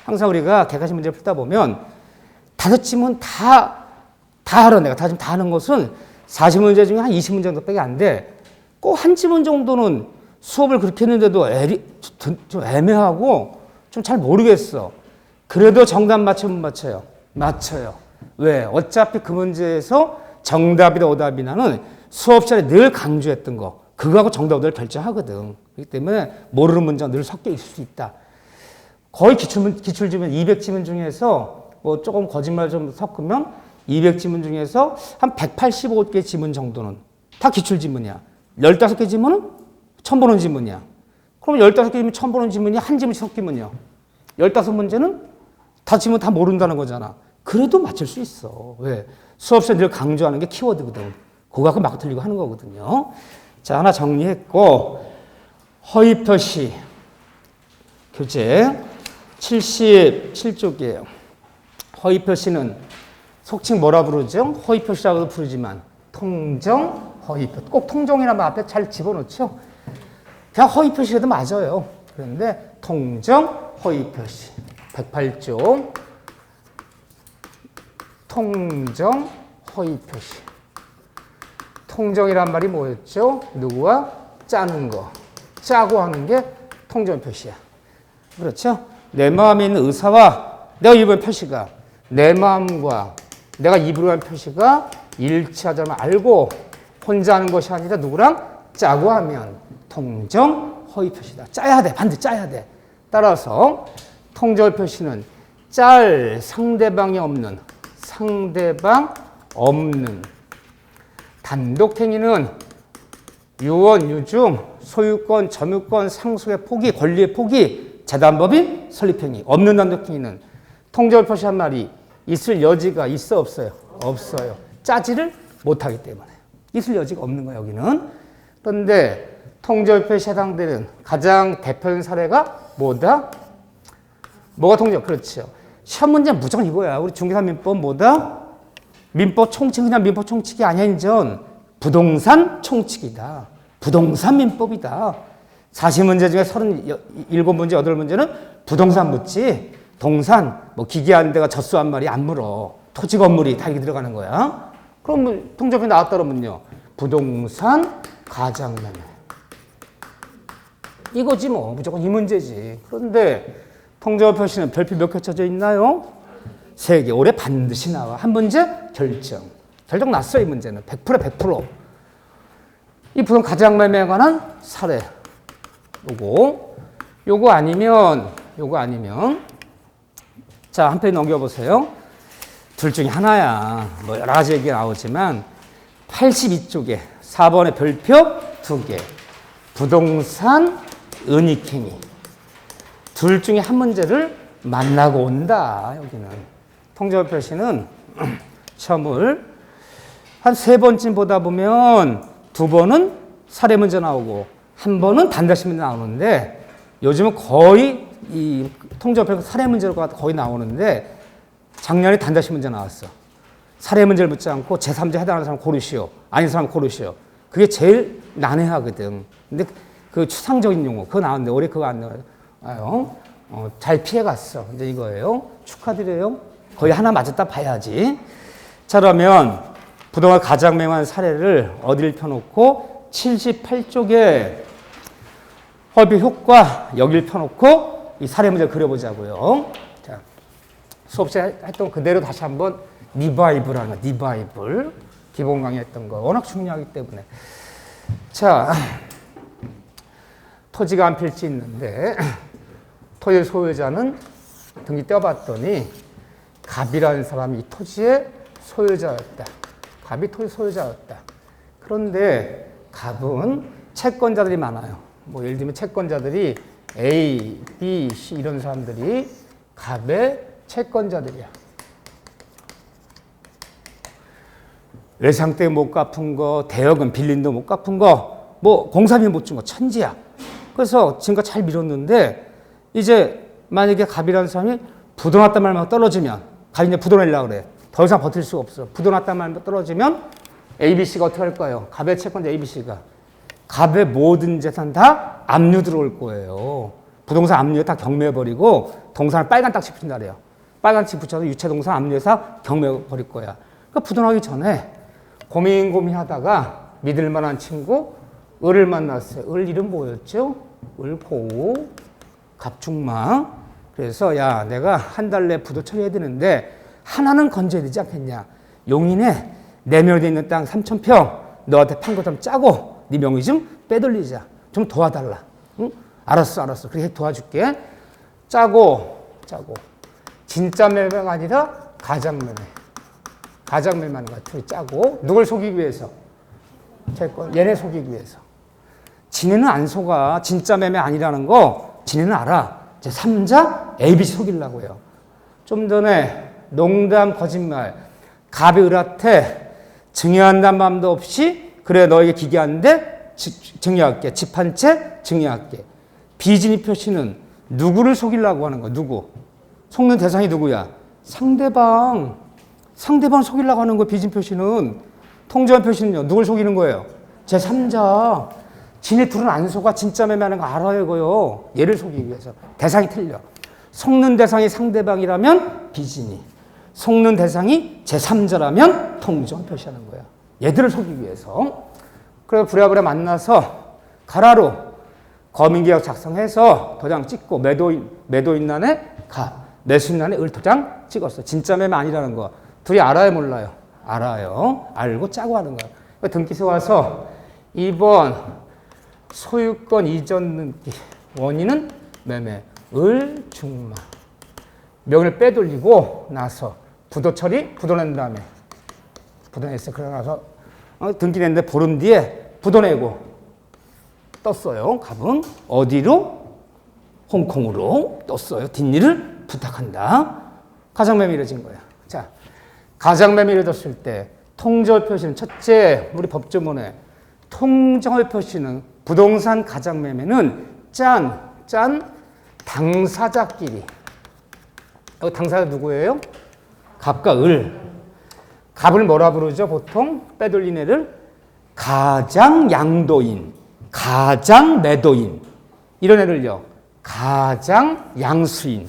항상 우리가 객관식 문제를 풀다 보면 5지문 다 알아. 내가 지금 다 하는 것은 40문제 중에 한 20문제 정도밖에 안 돼. 꼭 한 지문 정도는 수업을 그렇게 했는데도 좀 애매하고 좀 잘 모르겠어. 그래도 정답 맞추면 맞춰요. 맞춰요. 왜? 어차피 그 문제에서 정답이다 오답이나는 수업 시간에 늘 강조했던 거. 그거하고 정답 오답을 결정하거든. 그렇기 때문에 모르는 문제가 늘 섞여 있을 수 있다. 거의 기출지문 200지문 중에서 뭐 조금 거짓말 좀 섞으면 200지문 중에서 한 185개 지문 정도는 다 기출지문이야. 15개 지문은 처음 보는 지문이야. 그럼 15개 지문 처음 보는 지문이 한 지문씩 섞이면요. 15문제는 다 지문 다 모른다는 거잖아. 그래도 맞출 수 있어. 왜? 수업 시간에 늘 강조하는 게 키워드거든. 그거 갖고 막 틀리고 하는 거거든요. 자, 하나 정리했고, 허위 표시. 교재 77쪽이에요. 허위 표시는 속칭 뭐라 부르죠? 허위 표시라고도 부르지만 통정, 허위 표시. 꼭 통정이라면 앞에 잘 집어넣죠? 그냥 허위 표시라도 맞아요. 그런데 통정, 허위 표시. 108조. 통정, 허위 표시. 통정이란 말이 뭐였죠? 누구와 짜는 거. 짜고 하는 게 통정 표시야. 그렇죠? 내 마음에 있는 의사와 내가 입은 표시가 내 마음과 내가 입으로 한 표시가 일치하자면 알고 혼자 하는 것이 아니라 누구랑 짜고 하면 통정 허위 표시다. 짜야 돼. 반드시 짜야 돼. 따라서 통정 표시는 짤 상대방 없는 단독행위는 유언, 유증, 소유권, 점유권, 상속의 포기, 권리의 포기, 재단법인 설립행위. 없는 단독행위는 통정을 표시한 말이 있을 여지가 있어 없어요? 없어요. 짜지를 못하기 때문에. 있을 여지가 없는 거예요, 여기는. 그런데 통정을 표시에 해당되는 가장 대표적인 사례가 뭐다? 뭐가 통정? 그렇죠. 시험 문제는 무조건 이거야. 우리 중개사 민법 뭐다? 민법 총칙, 그냥 민법 총칙이 아니야, 인전. 부동산 총칙이다. 부동산 민법이다. 40문제 중에 37문제, 8문제는 부동산 묻지. 동산, 뭐 기계한 데가 젖소한 말이 안 물어. 토지 건물이 다 이렇게 들어가는 거야. 그럼 뭐 통정이 나왔다 그러면요. 부동산 가장매매. 이거지 뭐. 무조건 이 문제지. 그런데 통정 표시는 별표 몇 개 쳐져 있나요? 3개. 올해 반드시 나와. 한 문제 결정. 결정 났어요, 이 문제는. 100%에 100%. 이 부동 가장매매에 관한 사례. 요거 아니면. 자, 한 페이지 넘겨보세요. 둘 중에 하나야. 뭐 여러 가지 얘기가 나오지만 82쪽에 4번의 별표 2개. 부동산 은닉행위. 둘 중에 한 문제를 만나고 온다. 여기는. 통정 표시는 시험을 한 3번쯤 보다 보면 2번은 사례 문제 나오고 1번은 단답식 문제 나오는데 요즘은 거의 이 통정 표시 사례 문제가 거의 나오는데 작년에 단답식 문제 나왔어. 사례 문제를 묻지 않고 제3자 해당하는 사람 고르시오. 아닌 사람 고르시오. 그게 제일 난해하거든. 근데 그 추상적인 용어 그거 나왔는데 올해 그거 안 나와요. 잘 피해갔어. 이제 이거예요. 축하드려요. 거의 하나 맞았다 봐야지. 자, 그러면 부동산 가장 맹한 사례를 어디를 펴놓고 78쪽에 허비 효과 여기를 펴놓고 이 사례 문제 그려보자고요. 자, 수업 시간에 했던 그대로 다시 한번 리바이브라는 거, 리바이블. 기본 강의했던 거 워낙 중요하기 때문에. 자, 토지가 한 필지 있는데 토지 소유자는 등기 떼어봤더니 갑이라는 사람이 이 토지의 소유자였다. 갑이 토지 소유자였다. 그런데 갑은 채권자들이 많아요. 뭐 예를 들면 채권자들이 A, B, C 이런 사람들이 갑의 채권자들이야. 외상 때 못 갚은 거, 대여금 빌린 돈 못 갚은 거, 뭐 공사비 못 준 거 천지야. 그래서 지금까지 잘 밀었는데 이제 만약에 갑이라는 사람이 부도났단 말만 떨어지면 갑이 이제 부도내려고 그래. 더 이상 버틸 수가 없어. 부도났단 말만 떨어지면 ABC가 어떻게 할 거예요? 갑의 채권자 ABC가 갑의 모든 재산 다 압류 들어올 거예요. 부동산 압류에 다 경매해버리고 동산을 빨간 딱지 붙인다 그래요. 빨간 딱지 붙여서 유체동산 압류해서 경매해버릴 거야. 그러니까 부도나기 전에 고민하다가 믿을 만한 친구 을을 만났어요. 을 이름 뭐였죠? 을고 갑중망. 그래서 야 내가 한 달 내에 부도 처리해야 되는데 하나는 건져야 되지 않겠냐. 용인에 내면에 있는 땅 3,000평 너한테 판 거 좀 짜고 네 명의 좀 빼돌리자. 좀 도와달라. 응? 알았어. 그렇게 도와줄게. 짜고 진짜 매매가 아니라 가장매매. 가장매매하는 것 같아. 짜고 누굴 속이기 위해서? 채권 얘네 속이기 위해서. 지네는 안 속아. 진짜 매매 아니라는 거 지네는 알아. 제 3자 ABC 속이려고 해요. 좀 전에 농담 거짓말 갑이 을한테 증여한다는 마음도 없이 그래 너에게 기계하는데 증여할게. 집 한 채 증여할게. 비진이 표시는 누구를 속이려고 하는 거야. 누구? 속는 대상이 누구야? 상대방 속이려고 하는 거야. 비진 표시는. 통지한 표시는요. 누굴 속이는 거예요? 제3자. 지네 둘은 안 속아. 진짜 매매하는 거 알아요. 이거요. 얘를 속이기 위해서. 대상이 틀려. 속는 대상이 상대방이라면 비진이. 속는 대상이 제3자라면 통지한 표시하는 거야. 얘들을 속이기 위해서. 그래서 부랴부랴 만나서 가라로 거민계약 작성해서 도장 찍고 매도인란에 갑, 매수인란에 을 도장 찍었어. 진짜 매매 아니라는 거. 둘이 알아요, 몰라요? 알아요. 알고 짜고 하는 거야. 등기소 와서 2번 소유권 이전 등기 원인은 매매 을 중마 명의를 빼돌리고 나서 부도 처리 부도낸 다음에 부도냈어. 그러고 나서 등기 냈는데 보름 뒤에 부도내고 떴어요. 갑은 어디로? 홍콩으로 떴어요. 뒷일을 부탁한다. 가장매매 이뤄진 거야. 자, 가장매매 이뤄졌을 때 통절 표시는 첫째, 우리 법조문에 통절 표시는 부동산 가장매매는 짠 당사자끼리. 여기 당사자 누구예요? 갑과 을. 갑을 뭐라 부르죠? 보통 빼돌린 애를 가장양도인, 가장매도인 이런 애를요. 가장양수인,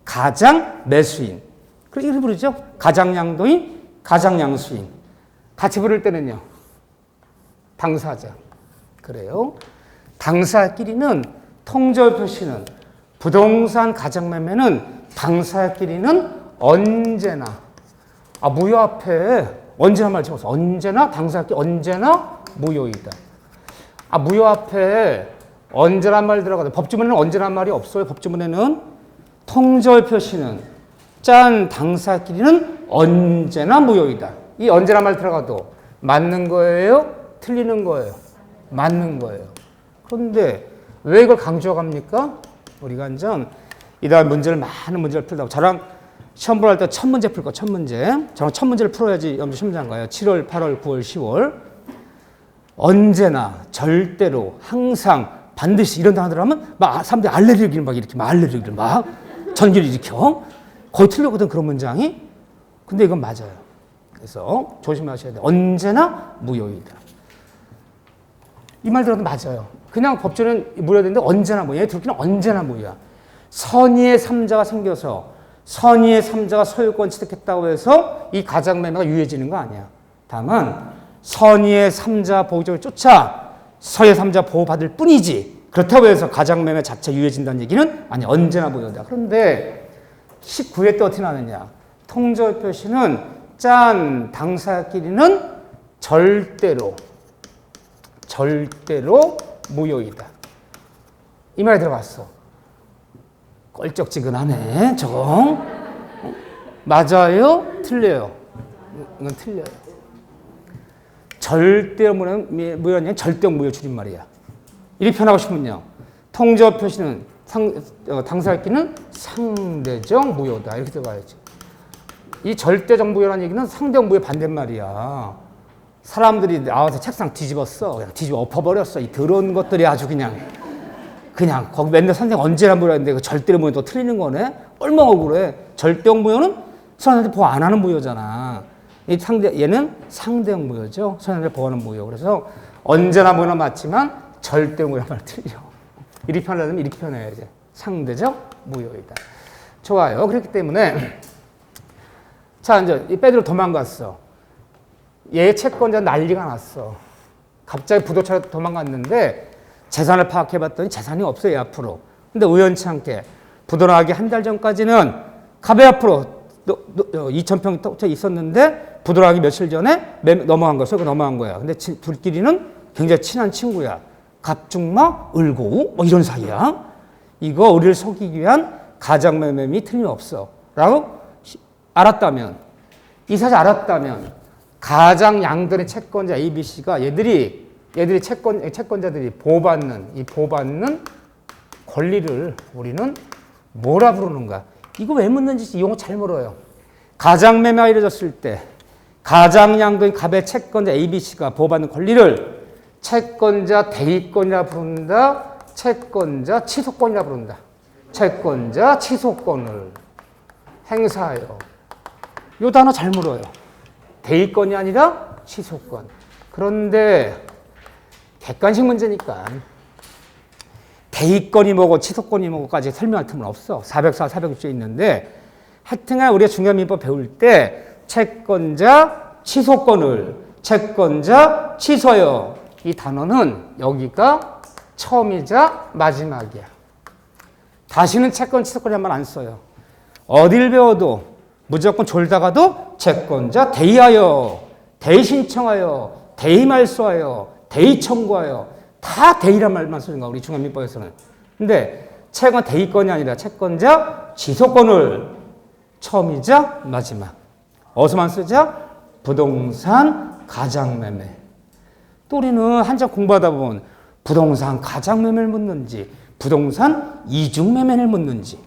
가장매수인 그렇게 부르죠. 가장양도인, 가장양수인. 같이 부를 때는요. 당사자. 그래요. 당사끼리는 통절 표시는 부동산 가장매매는 당사끼리는 언제나 무효 앞에 언제나 말 집어서 언제나 당사끼리 언제나 무효이다. 무효 앞에 언제란 말 들어가도 법주문에는 언제란 말이 없어요. 법주문에는 통절 표시는 짠 당사끼리는 언제나 무효이다. 이 언제란 말 들어가도 맞는 거예요? 틀리는 거예요? 맞는 거예요. 그런데 왜 이걸 강조합니까? 우리가 완전 이다음 많은 문제를 풀다가 저랑 시험 볼 때 첫 문제 풀 거, 첫 문제. 저랑 첫 문제를 풀어야지 염주 심장 가요. 7월, 8월, 9월, 10월. 언제나, 절대로, 항상, 반드시 이런 단어들 하면 막 사람들이 알레르기를 막 일으켜. 알레르기를 막 전기를 일으켜. 거의 틀렸거든, 그런 문장이. 근데 이건 맞아요. 그래서 조심하셔야 돼요. 언제나 무효이다. 이 말 들어도 맞아요. 그냥 법조는 무효해야 되는데 언제나 무효야. 듣기는 언제나 무효야. 선의의 3자가 생겨서 선의의 3자가 소유권 취득했다고 해서 이 가장매매가 유효해지는 거 아니야. 다만 선의의 3자 보호적을 쫓아 서해 3자 보호받을 뿐이지 그렇다고 해서 가장매매 자체 유효해진다는 얘기는 아니 언제나 무효다. 그런데 19회 때 어떻게 나느냐. 통저 표시는 짠 당사끼리는 절대로 무효이다. 이 말이 들어갔어. 껄쩍지근하네 저거. 맞아요? 틀려요? 이건 틀려요. 절대 무효는 절대 무효 줄임말이야. 이렇게 표현하고 싶으면요. 통저 표시는 당사끼리는 상대적 무효다. 이렇게 들어가야지. 이 절대적 무효라는 얘기는 상대적 무효 반대말이야. 사람들이 나와서 책상 뒤집었어. 그냥 뒤집어 엎어버렸어. 이 더러운 것들이 아주 그냥 거기 맨날 선생님 언제나 무효인데 그 절대적 무효는 또 틀리는 거네. 얼마나 억울해. 절대적 무효는 선생님한테 보호 안 하는 무효잖아. 얘는 상대적 무효죠. 선생님한테 보호하는 무효. 그래서 언제나 무효는 맞지만 절대적 무효란 말 틀려. 이렇게 표현하려면 이렇게 표현해야지. 상대적 무효이다. 좋아요. 그렇기 때문에 자 이제 이 빼들어 도망갔어. 얘 채권자 난리가 났어. 갑자기 부도차로 도망갔는데 재산을 파악해봤더니 재산이 없어요. 얘 앞으로. 근데 우연치 않게 부도나기 한 달 전까지는 갑의 앞으로 2,000평이 터 있었는데 부도나기 며칠 전에 넘어간 거야. 소유가 넘어간 거야. 근데 둘끼리는 굉장히 친한 친구야. 갑중마 을고 뭐 이런 사이야. 이거 우리를 속이기 위한 가장매매이 틀림없어. 라고 알았다면 이 사실 알았다면 가장 양들의 채권자 A, B, C가 얘들이 채권자들이 보호받는 권리를 우리는 뭐라 부르는가? 이거 왜 묻는지 이 용어 잘 물어요. 가장매매가 이루어졌을 때 가장 양도인 갑의 채권자 A, B, C가 보호받는 권리를 채권자 대의권이라 부른다. 채권자 취소권이라 부른다. 채권자 취소권을 행사하여. 이 단어 잘 물어요. 대의권이 아니라 취소권. 그런데 객관식 문제니까 대의권이 뭐고 취소권이 뭐고까지 설명할 틈은 없어. 404, 406조에 있는데 하여튼간 우리가 중요한 민법 배울 때 채권자 취소권을 채권자 취소요. 이 단어는 여기가 처음이자 마지막이야. 다시는 채권 취소권이란 말 안 써요. 어딜 배워도 무조건 졸다가도 채권자 대의하여, 대의신청하여, 대의말소하여, 대의청구하여 다 대의란 말만 쓰는 거야. 우리 중앙민법에서는. 근데 채권 대의권이 아니라 채권자 취소권을 처음이자 마지막. 어디서만 쓰자? 부동산 가장매매. 또 우리는 한참 공부하다 보면 부동산 가장매매를 묻는지 부동산 이중매매를 묻는지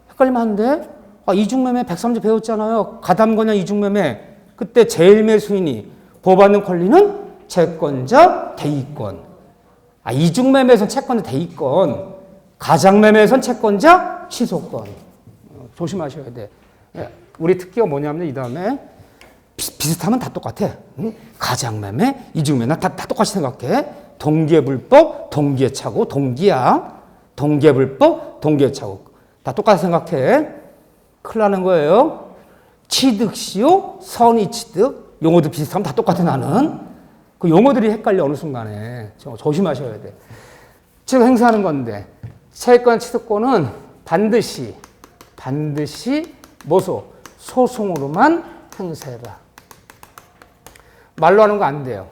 헷갈리면 안 돼? 이중매매 103조 배웠잖아요. 가담권이나 이중매매. 그때 제일매수인이 보호받는 권리는 채권자 대의권. 이중매매에선 채권자 대의권. 가장매매에선 채권자 취소권. 조심하셔야 돼. 우리 특기가 뭐냐면 이 다음에 비슷하면 다 똑같아. 응? 가장매매, 이중매매 다 똑같이 생각해. 동기의불법, 동기의착오, 동기야. 동기의불법, 동기의착오. 다 똑같이 생각해. 큰일 나는 거예요. 취득시효, 선의취득. 용어도 비슷하면 다 똑같아 나는. 그 용어들이 헷갈려 어느 순간에. 조심하셔야 돼. 지금 행사하는 건데 채권 취득권은 반드시 소송으로만 행사해라. 말로 하는 거 안 돼요.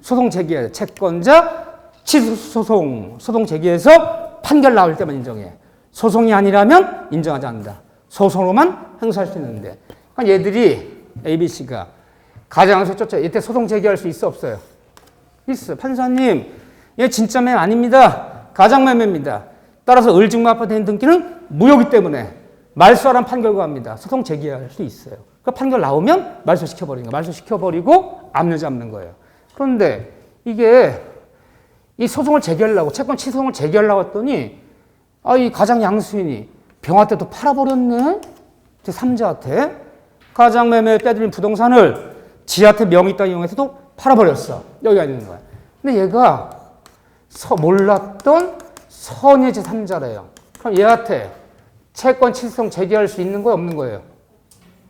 소송 제기해야 돼. 채권자 취소소송. 소송 제기해서 판결 나올 때만 인정해. 소송이 아니라면 인정하지 않는다. 소송으로만 행사할 수 있는데. 그러니까 얘들이 ABC가 가장에서 쫓아. 이때 소송 제기할 수 있어 없어요? 있어. 판사님 얘 진짜 매매 아닙니다. 가장매매입니다. 따라서 을중마법된 등기는 무효기 때문에 말소하라는 판결과 합니다. 소송 제기할 수 있어요. 그 판결 나오면 말소시켜버리는 거예요. 말소시켜버리고 압류 잡는 거예요. 그런데 이게 이 소송을 제기하려고 채권 취소송을 제기하려고 했더니 이 가장 양수인이 병한테도 팔아버렸네. 제3자한테 가장매매 빼들린 부동산을 지한테 명의 땅 이용해서도 팔아버렸어. 여기가 있는 거야. 근데 얘가 몰랐던 선의 제3자래요. 그럼 얘한테 채권 취소송 제기할 수 있는 거예요? 없는 거예요?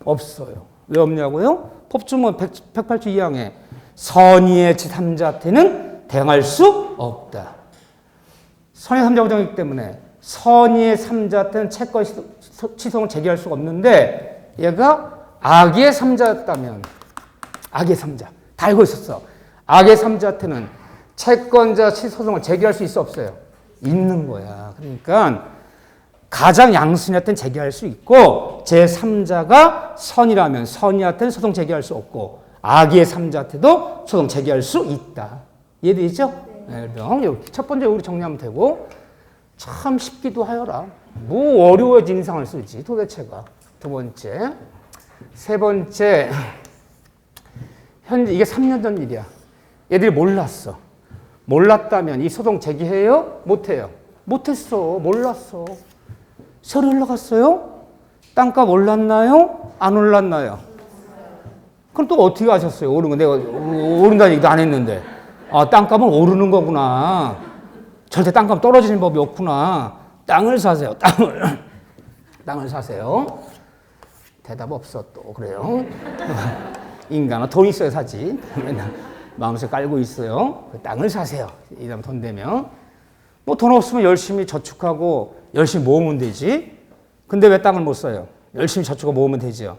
없어요. 왜 없냐고요? 법조문 108조 2항에 선의의 제3자한테는 대항할 수 없다. 선의 삼자 부정이기 때문에 선의의 삼자한테는 채권 취소를 제기할 수가 없는데 얘가 악의 삼자였다면 악의 삼자 다 알고 있었어. 악의 삼자한테는 채권자 취소송을 제기할 수 있어 없어요? 있는 거야. 그러니까 가장 양순이한테는 제기할 수 있고 제3자가 선이라면 선이한테는 소송 제기할 수 없고 악의 삼자한테도 소송 제기할 수 있다. 이해되죠? 네. 이렇게 첫 번째 우리 정리하면 되고 참 쉽기도 하여라. 뭐 어려워진 인상을 쓰지 도대체가. 두 번째. 세 번째. 현재 이게 3년 전 일이야. 얘들이 몰랐어. 몰랐다면 이 소송 제기해요? 못해요? 못했어. 몰랐어. 세월이 흘러갔어요? 땅값 올랐나요? 안 올랐나요? 그럼 또 어떻게 하셨어요? 오른 거 내가 오른다는 얘기도 안 했는데. 아, 땅값은 오르는 거구나. 절대 땅값 떨어지는 법이 없구나. 땅을 사세요. 땅을 사세요. 대답 없어 또 그래요. 인간은 돈 있어야 사지. 마음속에 깔고 있어요. 땅을 사세요. 이 다음 돈 되면. 뭐 돈 없으면 열심히 저축하고 열심히 모으면 되지. 근데 왜 땅을 못 사요? 열심히 저축하고 모으면 되죠.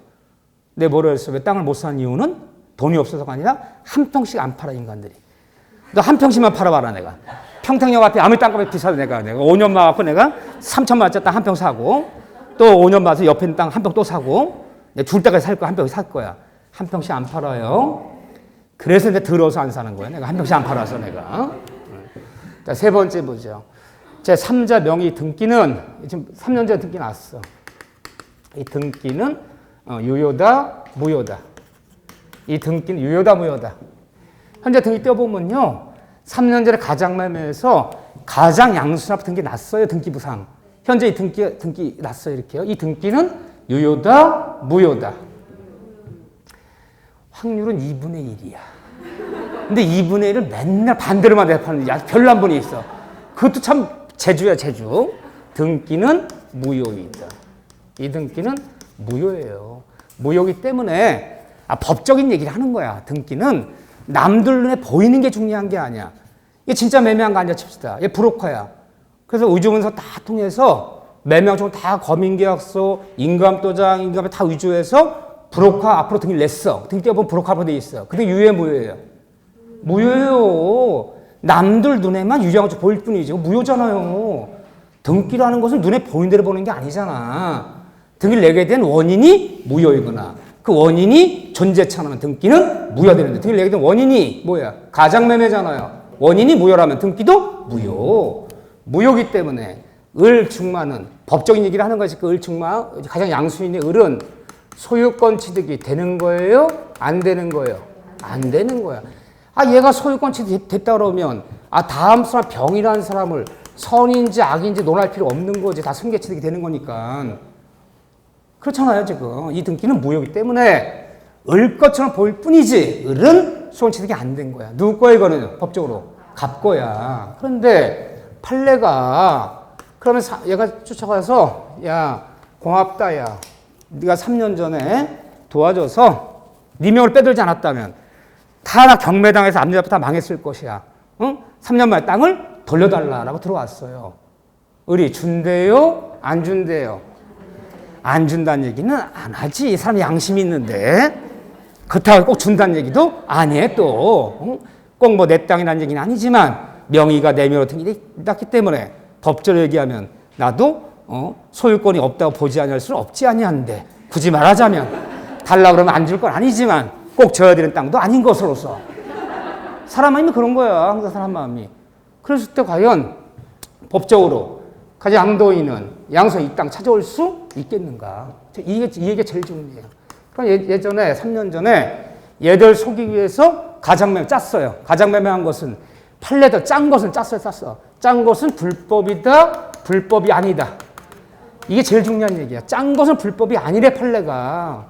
내 뭐라 했어? 왜 땅을 못 사는 이유는 돈이 없어서가 아니라 한 평씩 안 팔아 인간들이. 너 한 평씩만 팔아봐라 내가. 평택역 앞에 아무리 땅값이 비싸도 내가 5년 마갖고 내가 3천만 원짜리 땅 한 평 사고 또 5년 마서 옆에 있는 땅 한 평 또 사고 줄 때까지 살 거야. 한 평씩 살 거야. 한 평씩 안 팔아요. 그래서 이제 들어서 안 사는 거야. 내가 한 평씩 안 팔아서 내가. 자, 세 번째 보죠. 제 3자 명의 등기는 지금 3년 전에 등기 났어. 이 등기는 유효다, 무효다. 이 등기는 유효다, 무효다. 현재 등기 떼어보면요. 3년 전에 가장매매에서 가장 양수납 등기 났어요. 등기부상. 현재 이 등기 났어요. 이렇게요. 이 등기는 유효다, 무효다. 확률은 2분의 1이야. 근데 2분의 1을 맨날 반대로만 대답하는 별난 분이 있어. 그것도 참 재주야, 재주. 등기는 무효이다. 이 등기는 무효예요. 무효이기 때문에 법적인 얘기를 하는 거야. 등기는 남들 눈에 보이는 게 중요한 게 아니야. 이게 진짜 매매한 거 아니야 칩시다. 얘 브로커야. 그래서 의주문서 다 통해서 매매항 다 검인계약서, 인감도장, 인감을 다 위조해서 브로커 앞으로 등기를 냈어. 등기 떼어보면 브로커 앞으로 돼 있어. 근데 유효해, 무효예요? 무효예요. 남들 눈에만 유효한 것처럼 보일 뿐이지. 무효잖아요. 등기라는 것은 눈에 보이는 대로 보는 게 아니잖아. 등기를 내게 된 원인이 무효이거나 그 원인이 존재찮으면 등기는 무효되는데 등기를 내게 된 원인이 뭐야? 가장매매잖아요. 원인이 무효라면 등기도 무효. 무효기 때문에 을중마는 법적인 얘기를 하는 것이 그 을중마 가장 양수인의 을은 소유권 취득이 되는 거예요? 안 되는 거예요? 안 되는 거야. 얘가 소유권 취득 됐다 그러면 다음 사람 병이라는 사람을 선인지 악인지 논할 필요 없는 거지. 다 승계 취득이 되는 거니까. 그렇잖아요, 지금. 이 등기는 무효이기 때문에 을 것처럼 보일 뿐이지 을은 소유권 취득이 안 된 거야. 누구 거야, 이거는? 법적으로. 갑 거야. 그런데 판례가 그러면 얘가 쫓아가서 야, 고맙다, 야. 네가 3년 전에 도와줘서 네 명을 빼들지 않았다면 다 경매당해서 앞니 앞에 다 망했을 것이야. 응? 3년 만에 땅을 돌려달라라고 들어왔어요. 을이 준대요? 안 준대요? 안 준다는 얘기는 안 하지. 이 사람 양심이 있는데. 그렇다고 꼭 준다는 얘기도 안 해, 또. 꼭 뭐 내 땅이라는 얘기는 아니지만 명의가 내 명으로 등기됐기 때문에 법적으로 얘기하면 나도 소유권이 없다고 보지 아니할 수는 없지 아니한데 굳이 말하자면 달라고 그러면 안 줄 건 아니지만 꼭 줘야 되는 땅도 아닌 것으로서 사람 마음이 그런 거야. 항상 사람 마음이. 그랬을 때 과연 법적으로 가장 양도인은 양서 이 땅 찾아올 수 있겠는가? 이 얘기가 제일 중요해요. 그러니까 예전에 3년 전에 얘들 속이기 위해서 가장매매 짰어요. 가장매매한 것은 판례도 짠 것은 짰어. 짠 것은 불법이다, 불법이 아니다. 이게 제일 중요한 얘기야. 짠 것은 불법이 아니래, 판례가.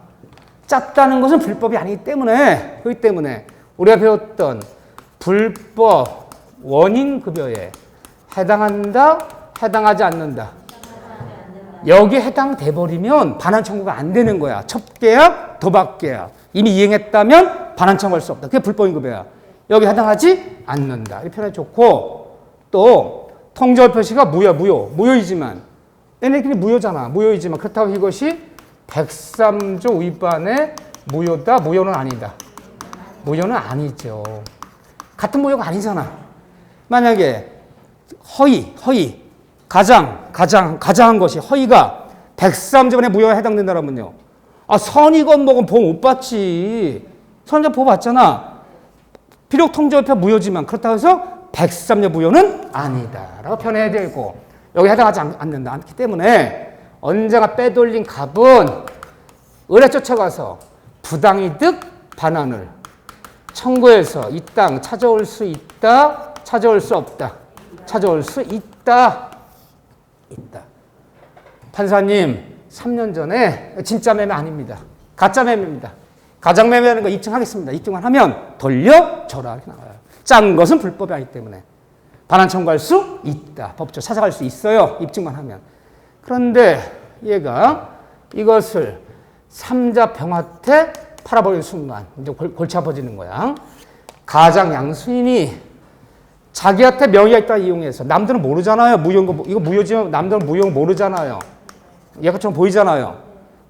짰다는 것은 불법이 아니기 때문에, 그렇기 때문에 우리가 배웠던 불법 원인급여에 해당한다, 해당하지 않는다. 여기에 해당돼 버리면 반환 청구가 안 되는 거야. 첩계약, 도박계약. 이미 이행했다면 반환 청구할 수 없다. 그게 불법인급여야. 여기 해당하지 않는다. 이렇게 표현해 좋고, 또 통절 표시가 무효이지만 얘네끼리 무효잖아. 무효이지만 그렇다고 이것이 103조 위반의 무효다. 무효는 아니다. 무효는 아니죠. 같은 무효가 아니잖아. 만약에 허위 가장한 것이 허위가 103조의 무효에 해당된다면요. 선이건 뭐건 보호 못 받지. 선자 보호 받잖아. 비록 통절표 무효지만 그렇다고 해서 103조 무효는 아니다. 라고 표현해야 되고, 여기 해당하지 않는다. 않기 때문에 언제나 빼돌린 갑은 을에 쫓아가서 부당이득 반환을 청구해서 이 땅 찾아올 수 있다, 찾아올 수 없다. 찾아올 수 있다. 판사님, 3년 전에 진짜 매매 아닙니다. 가짜 매매입니다. 가장 매매하는 거 입증하겠습니다. 입증만 하면 돌려줘라. 이렇게 나와요. 짠 것은 불법이 아니기 때문에 반환 청구할 수 있다. 법조 찾아갈 수 있어요. 입증만 하면. 그런데 얘가 이것을 삼자 병한테 팔아버리는 순간 이제 골치 아파지는 거야. 가장 양수인이 자기한테 명의가 있다 이용해서, 남들은 모르잖아요. 무효인 거, 이거 무효지만 남들은 무효인 거 모르잖아요. 얘가처럼 보이잖아요.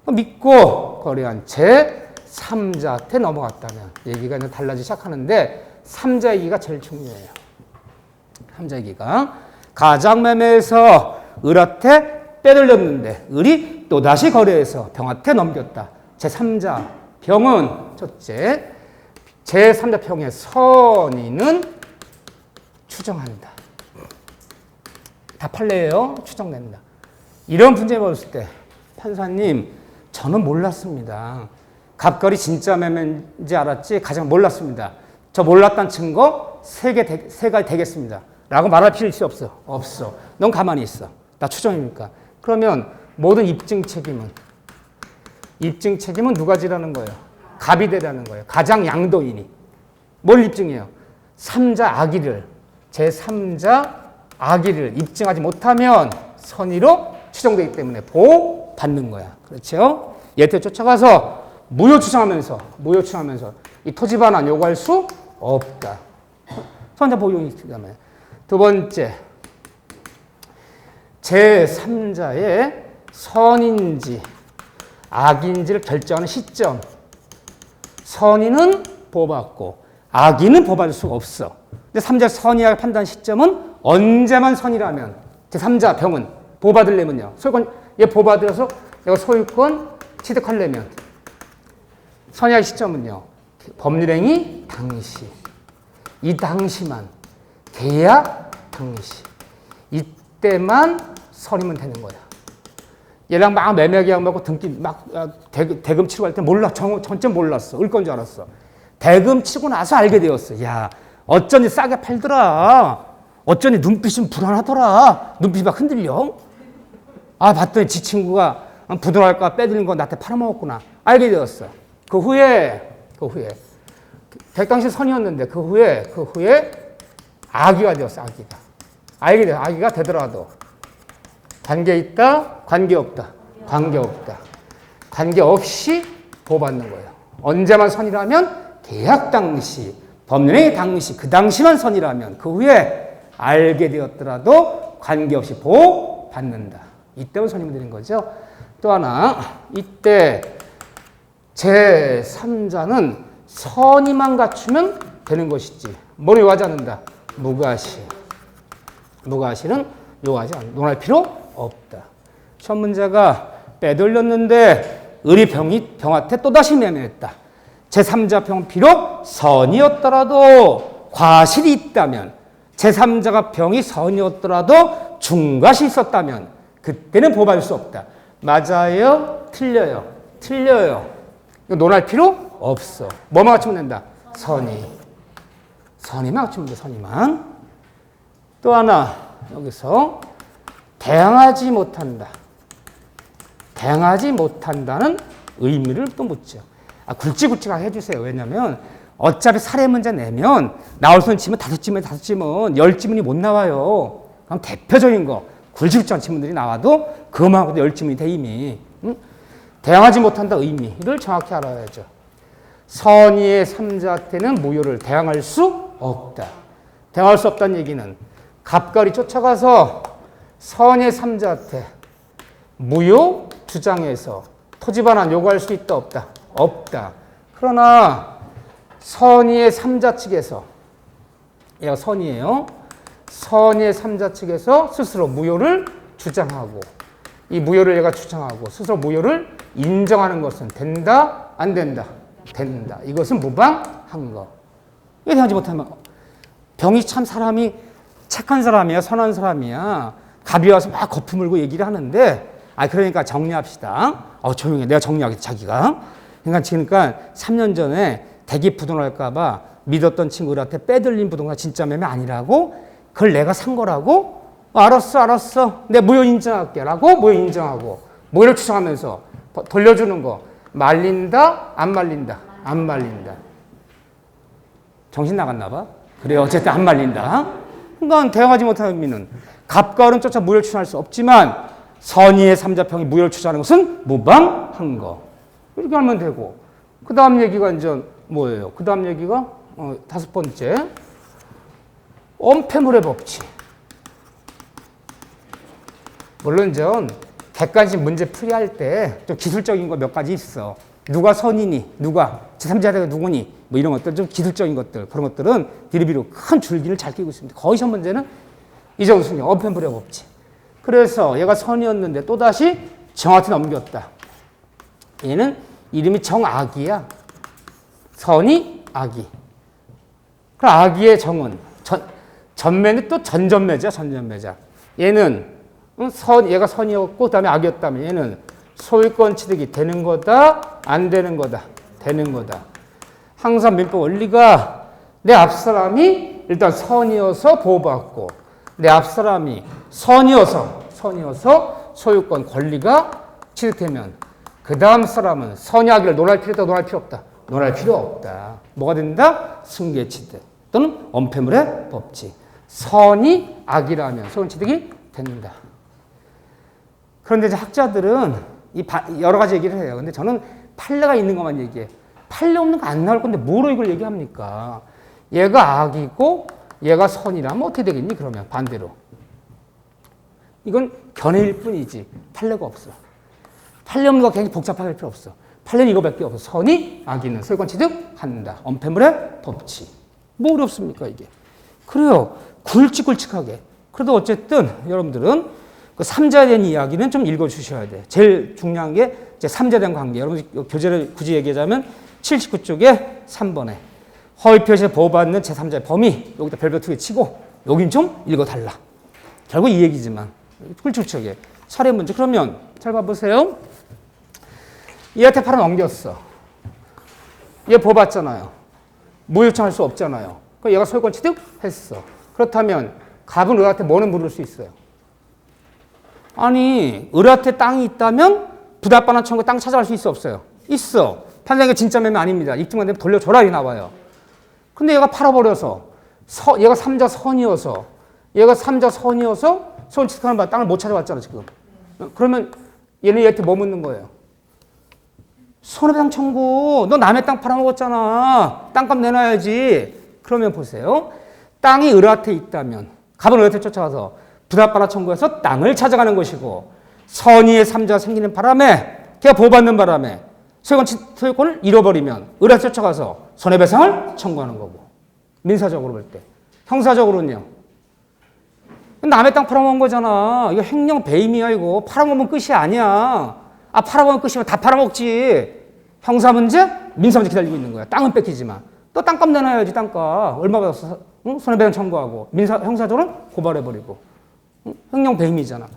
믿고 거래한 제3자한테 넘어갔다면 얘기가 이제 달라지기 시작하는데, 3자 얘기가 제일 중요해요. 3자 얘기가 가장매매에서 을한테 빼돌렸는데 을이 또다시 거래해서 병한테 넘겼다. 제3자 병은 첫째, 제3자 병의 선의는 추정한다. 다 판례예요. 추정된다. 이런 분쟁이 벌어졌을 때 판사님, 저는 몰랐습니다. 갑거리 진짜 매매인지 알았지 가장 몰랐습니다. 저 몰랐다는 증거 세 가지 되겠습니다. 라고 말할 필요 없어. 없어. 넌 가만히 있어. 나 추정이니까. 그러면 모든 입증 책임은 누가 지라는 거예요? 갑이 되라는 거예요. 가장 양도인이. 뭘 입증해요? 3자 악의를, 제3자 악의를 입증하지 못하면 선의로 추정되기 때문에 보호받는 거야. 그렇죠? 얘한테 쫓아가서 무효 추정하면서 이 토지 반환 요구할 수 없다. 선자 보용이 있다면. 두 번째, 제3자의 선인지 악인지를 결정하는 시점. 선인은 보호받고 악인은 보호받을 수가 없어. 근데 3자 선의의 판단 시점은 언제만 선이라면, 제3자 병은 보호받으려면요. 소유권, 얘 보호받아서 내가 소유권 취득하려면 선의의 시점은요. 법률행위 당시. 이 당시만. 계약 당시. 이때만 선이면 되는 거야. 얘랑 막 매매 계약 맺고 등기 막 대금 치고 할 때 전체 몰랐어. 을 건 줄 알았어. 대금 치고 나서 알게 되었어. 야, 어쩐지 싸게 팔더라. 어쩐지 눈빛이 불안하더라. 눈빛이 막 흔들려. 봤더니 지 친구가 부도날까 빼들린 거 나한테 팔아먹었구나. 알게 되었어. 그 후에 당시 선이었는데 그 후에 악의가 되었어. 악의가. 알게 돼. 악의가 되더라도 관계 있다, 관계 없다. 관계 없다. 관계 없이 보호받는 거예요. 언제만 선이라면 계약 당시, 법률행위 당시, 그 당시만 선이라면 그 후에 알게 되었더라도 관계없이 보호받는다. 이때만 선임을 드린 거죠. 또 하나, 이때 제3자는 선의만 갖추면 되는 것이지 뭘 요하지 않는다. 무과시. 무과시는 요하지 않는다. 논할 필요 없다. 첫 문제가 빼돌렸는데 을이 병한테 또다시 매매했다. 제3자 병 비록 선이었더라도 과실이 있다면, 제3자가 병이 선이었더라도 중과실이 있었다면 그때는 보호받을 수 없다. 맞아요? 틀려요? 틀려요. 이거 논할 필요 없어. 뭐만 갖추면 된다? 선의. 선의만 갖추면 돼. 선의만. 또 하나 여기서 대항하지 못한다. 대항하지 못한다는 의미를 또 묻죠. 굵직굵직하게 해주세요. 왜냐면 어차피 사례 문제 내면 나올 수는 치면 5지문, 10지문이 못 나와요. 그럼 대표적인 거 굵직굵직한 지문들이 나와도 그것만 하고도 10지문이 돼 이미. 응? 대항하지 못한다 의미를 정확히 알아야죠. 선의의 3자한테는 무효를 대항할 수 없다. 대응할 수 없다는 얘기는 갑과을이 쫓아가서 선의 삼자한테 무효 주장해서 토지 반환 요구할 수 있다 없다? 없다. 그러나 선의의 삼자 측에서 얘가 선이에요. 선의의 삼자 측에서 스스로 무효를 주장하고 이 무효를 얘가 주장하고 스스로 무효를 인정하는 것은 된다? 안 된다? 된다. 이것은 무방한 거. 이거 대하지 못하면 병이 참 사람이 착한 사람이야 선한 사람이야 갑이 와서 막 거품 물고 얘기를 하는데 그러니까 정리합시다. 조용해. 내가 정리하겠다 자기가. 그러니까 3년 전에 대기 부동할까 봐 믿었던 친구들한테 빼들린 부동산 진짜 매매 아니라고 그걸 내가 산 거라고 알았어 내가 무효 인정할게 라고 무효 인정하고 무효를 추정하면서 돌려주는 거 말린다 안 말린다 안 말린다. 정신 나갔나 봐. 그래 어쨌든 안 말린다. 그러니까 대응하지 못하는 의미는 갑과 을은 쫓아 무효를 추정할 수 없지만 선의의 삼자평이 무효를 추정하는 것은 무방한 거. 이렇게 하면 되고 그 다음 얘기가 이제 뭐예요? 그 다음 얘기가 5번째 엄폐물의 법칙. 물론 전 객관식 문제 풀이할 때 좀 기술적인 거 몇 가지 있어. 누가 선이니, 누가 제3자가 누구니, 뭐 이런 것들 좀 기술적인 것들 그런 것들은 뒤로 큰 줄기를 잘 끼고 있습니다. 거의 시험 문제는 이 정도 수준 엄폐물의 법칙. 그래서 얘가 선이었는데 또 다시 정한테 넘겼다. 얘는 이름이 정악이야. 선이 악이. 그 악이의 정은 전매는 또 전전매자, 전전매자. 얘는 얘가 선이었고 그다음에 악이었다면 얘는 소유권 취득이 되는 거다, 안 되는 거다, 되는 거다. 항상 민법 원리가 내 앞사람이 일단 선이어서 보호받고 내 앞사람이 선이어서 소유권 권리가 취득되면 그 다음 사람은 선이 악이를 논할 필요 있다, 논할 필요 없다. 논할 필요 없다. 뭐가 된다? 승계취득 또는 엄폐물의 법칙. 선이 악이라면 소유권 취득이 된다. 그런데 이제 학자들은 여러 가지 얘기를 해요. 근데 저는 판례가 있는 것만 얘기해. 판례 없는 거 안 나올 건데 뭐로 이걸 얘기합니까? 얘가 악이고 얘가 선이라면 어떻게 되겠니? 그러면 반대로. 이건 견해일 뿐이지 판례가 없어. 판례 없는 거 굉장히 복잡하게 할 필요 없어. 판례는 이거밖에 없어. 선이 악이는 소유권 취득한다. 엄폐물의 법칙. 뭐 어렵습니까 이게? 그래요. 굵직굵직하게. 그래도 어쨌든 여러분들은 그 3자에 대한 이야기는 좀 읽어주셔야 돼. 제일 중요한 게 이제 3자에 대한 관계. 여러분 교재를 굳이 얘기하자면 79쪽에 3번에 허위 표시에 보호받는 제3자의 범위 여기다 별표 2개 치고 여긴 좀 읽어달라. 결국 이 얘기지만 굵직굵직하게. 사례 문제. 그러면 잘 봐보세요. 얘한테 팔아 넘겼어. 얘 보호받잖아요. 무효 요청할 수 없잖아요. 그러니까 얘가 소유권 취득했어. 그렇다면 갑은 을한테 뭐는 물을 수 있어요? 아니 을한테 땅이 있다면 부답반환 청구 땅 찾아갈 수 있어 없어요? 있어. 판사가 진짜 매매 아닙니다. 입증만 되면 돌려줘라 이 나와요. 근데 얘가 팔아버려서 얘가 3자 선이어서 소유권 취득하는 바 땅을 못 찾아왔잖아 지금. 그러면 얘는 얘한테 뭐 묻는 거예요? 손해배상 청구. 너 남의 땅 팔아먹었잖아. 땅값 내놔야지. 그러면 보세요. 땅이 을한테 있다면 갑은 을한테 쫓아가서 부답반환 청구해서 땅을 찾아가는 것이고 선의의 3자가 생기는 바람에 걔가 보호받는 바람에 소유권을 잃어버리면 을한테 쫓아가서 손해배상을 청구하는 거고 민사적으로 볼 때. 형사적으로는요. 남의 땅 팔아먹은 거잖아. 이거 횡령 배임이야 이거. 팔아먹으면 끝이 아니야. 팔아먹으면 끝이면 다 팔아먹지. 형사 문제, 민사 문제 기다리고 있는 거야. 땅은 뺏기지만. 또 땅값 내놔야지 땅값. 얼마 받았어? 손해배상 청구하고 형사적으로는 고발해버리고. 횡령 배임이잖아.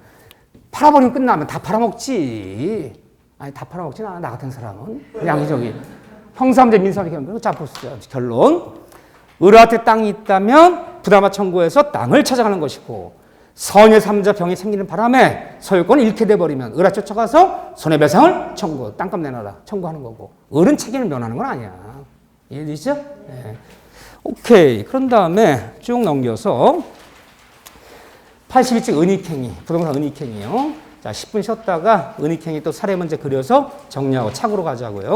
팔아버리면 끝나면 다 팔아먹지. 아니 다 팔아먹진 않아. 나 같은 사람은. 양의적이. 형사문제 민사문제 결론. 자 보시죠. 결론. 을한테 땅이 있다면 부담화 청구해서 땅을 찾아가는 것이고 선의 3자 병이 생기는 바람에 소유권을 잃게 돼버리면 을한테 쫓아가서 손해배상을 청구. 땅값 내놔라. 청구하는 거고. 을은 책임을 면하는 건 아니야. 이해되시죠? 네. 오케이. 그런 다음에 쭉 넘겨서 82쪽 은닉행위, 부동산 은닉행위요. 자, 10분 쉬었다가 은닉행위 또 사례 문제 그려서 정리하고 착으로 가자고요.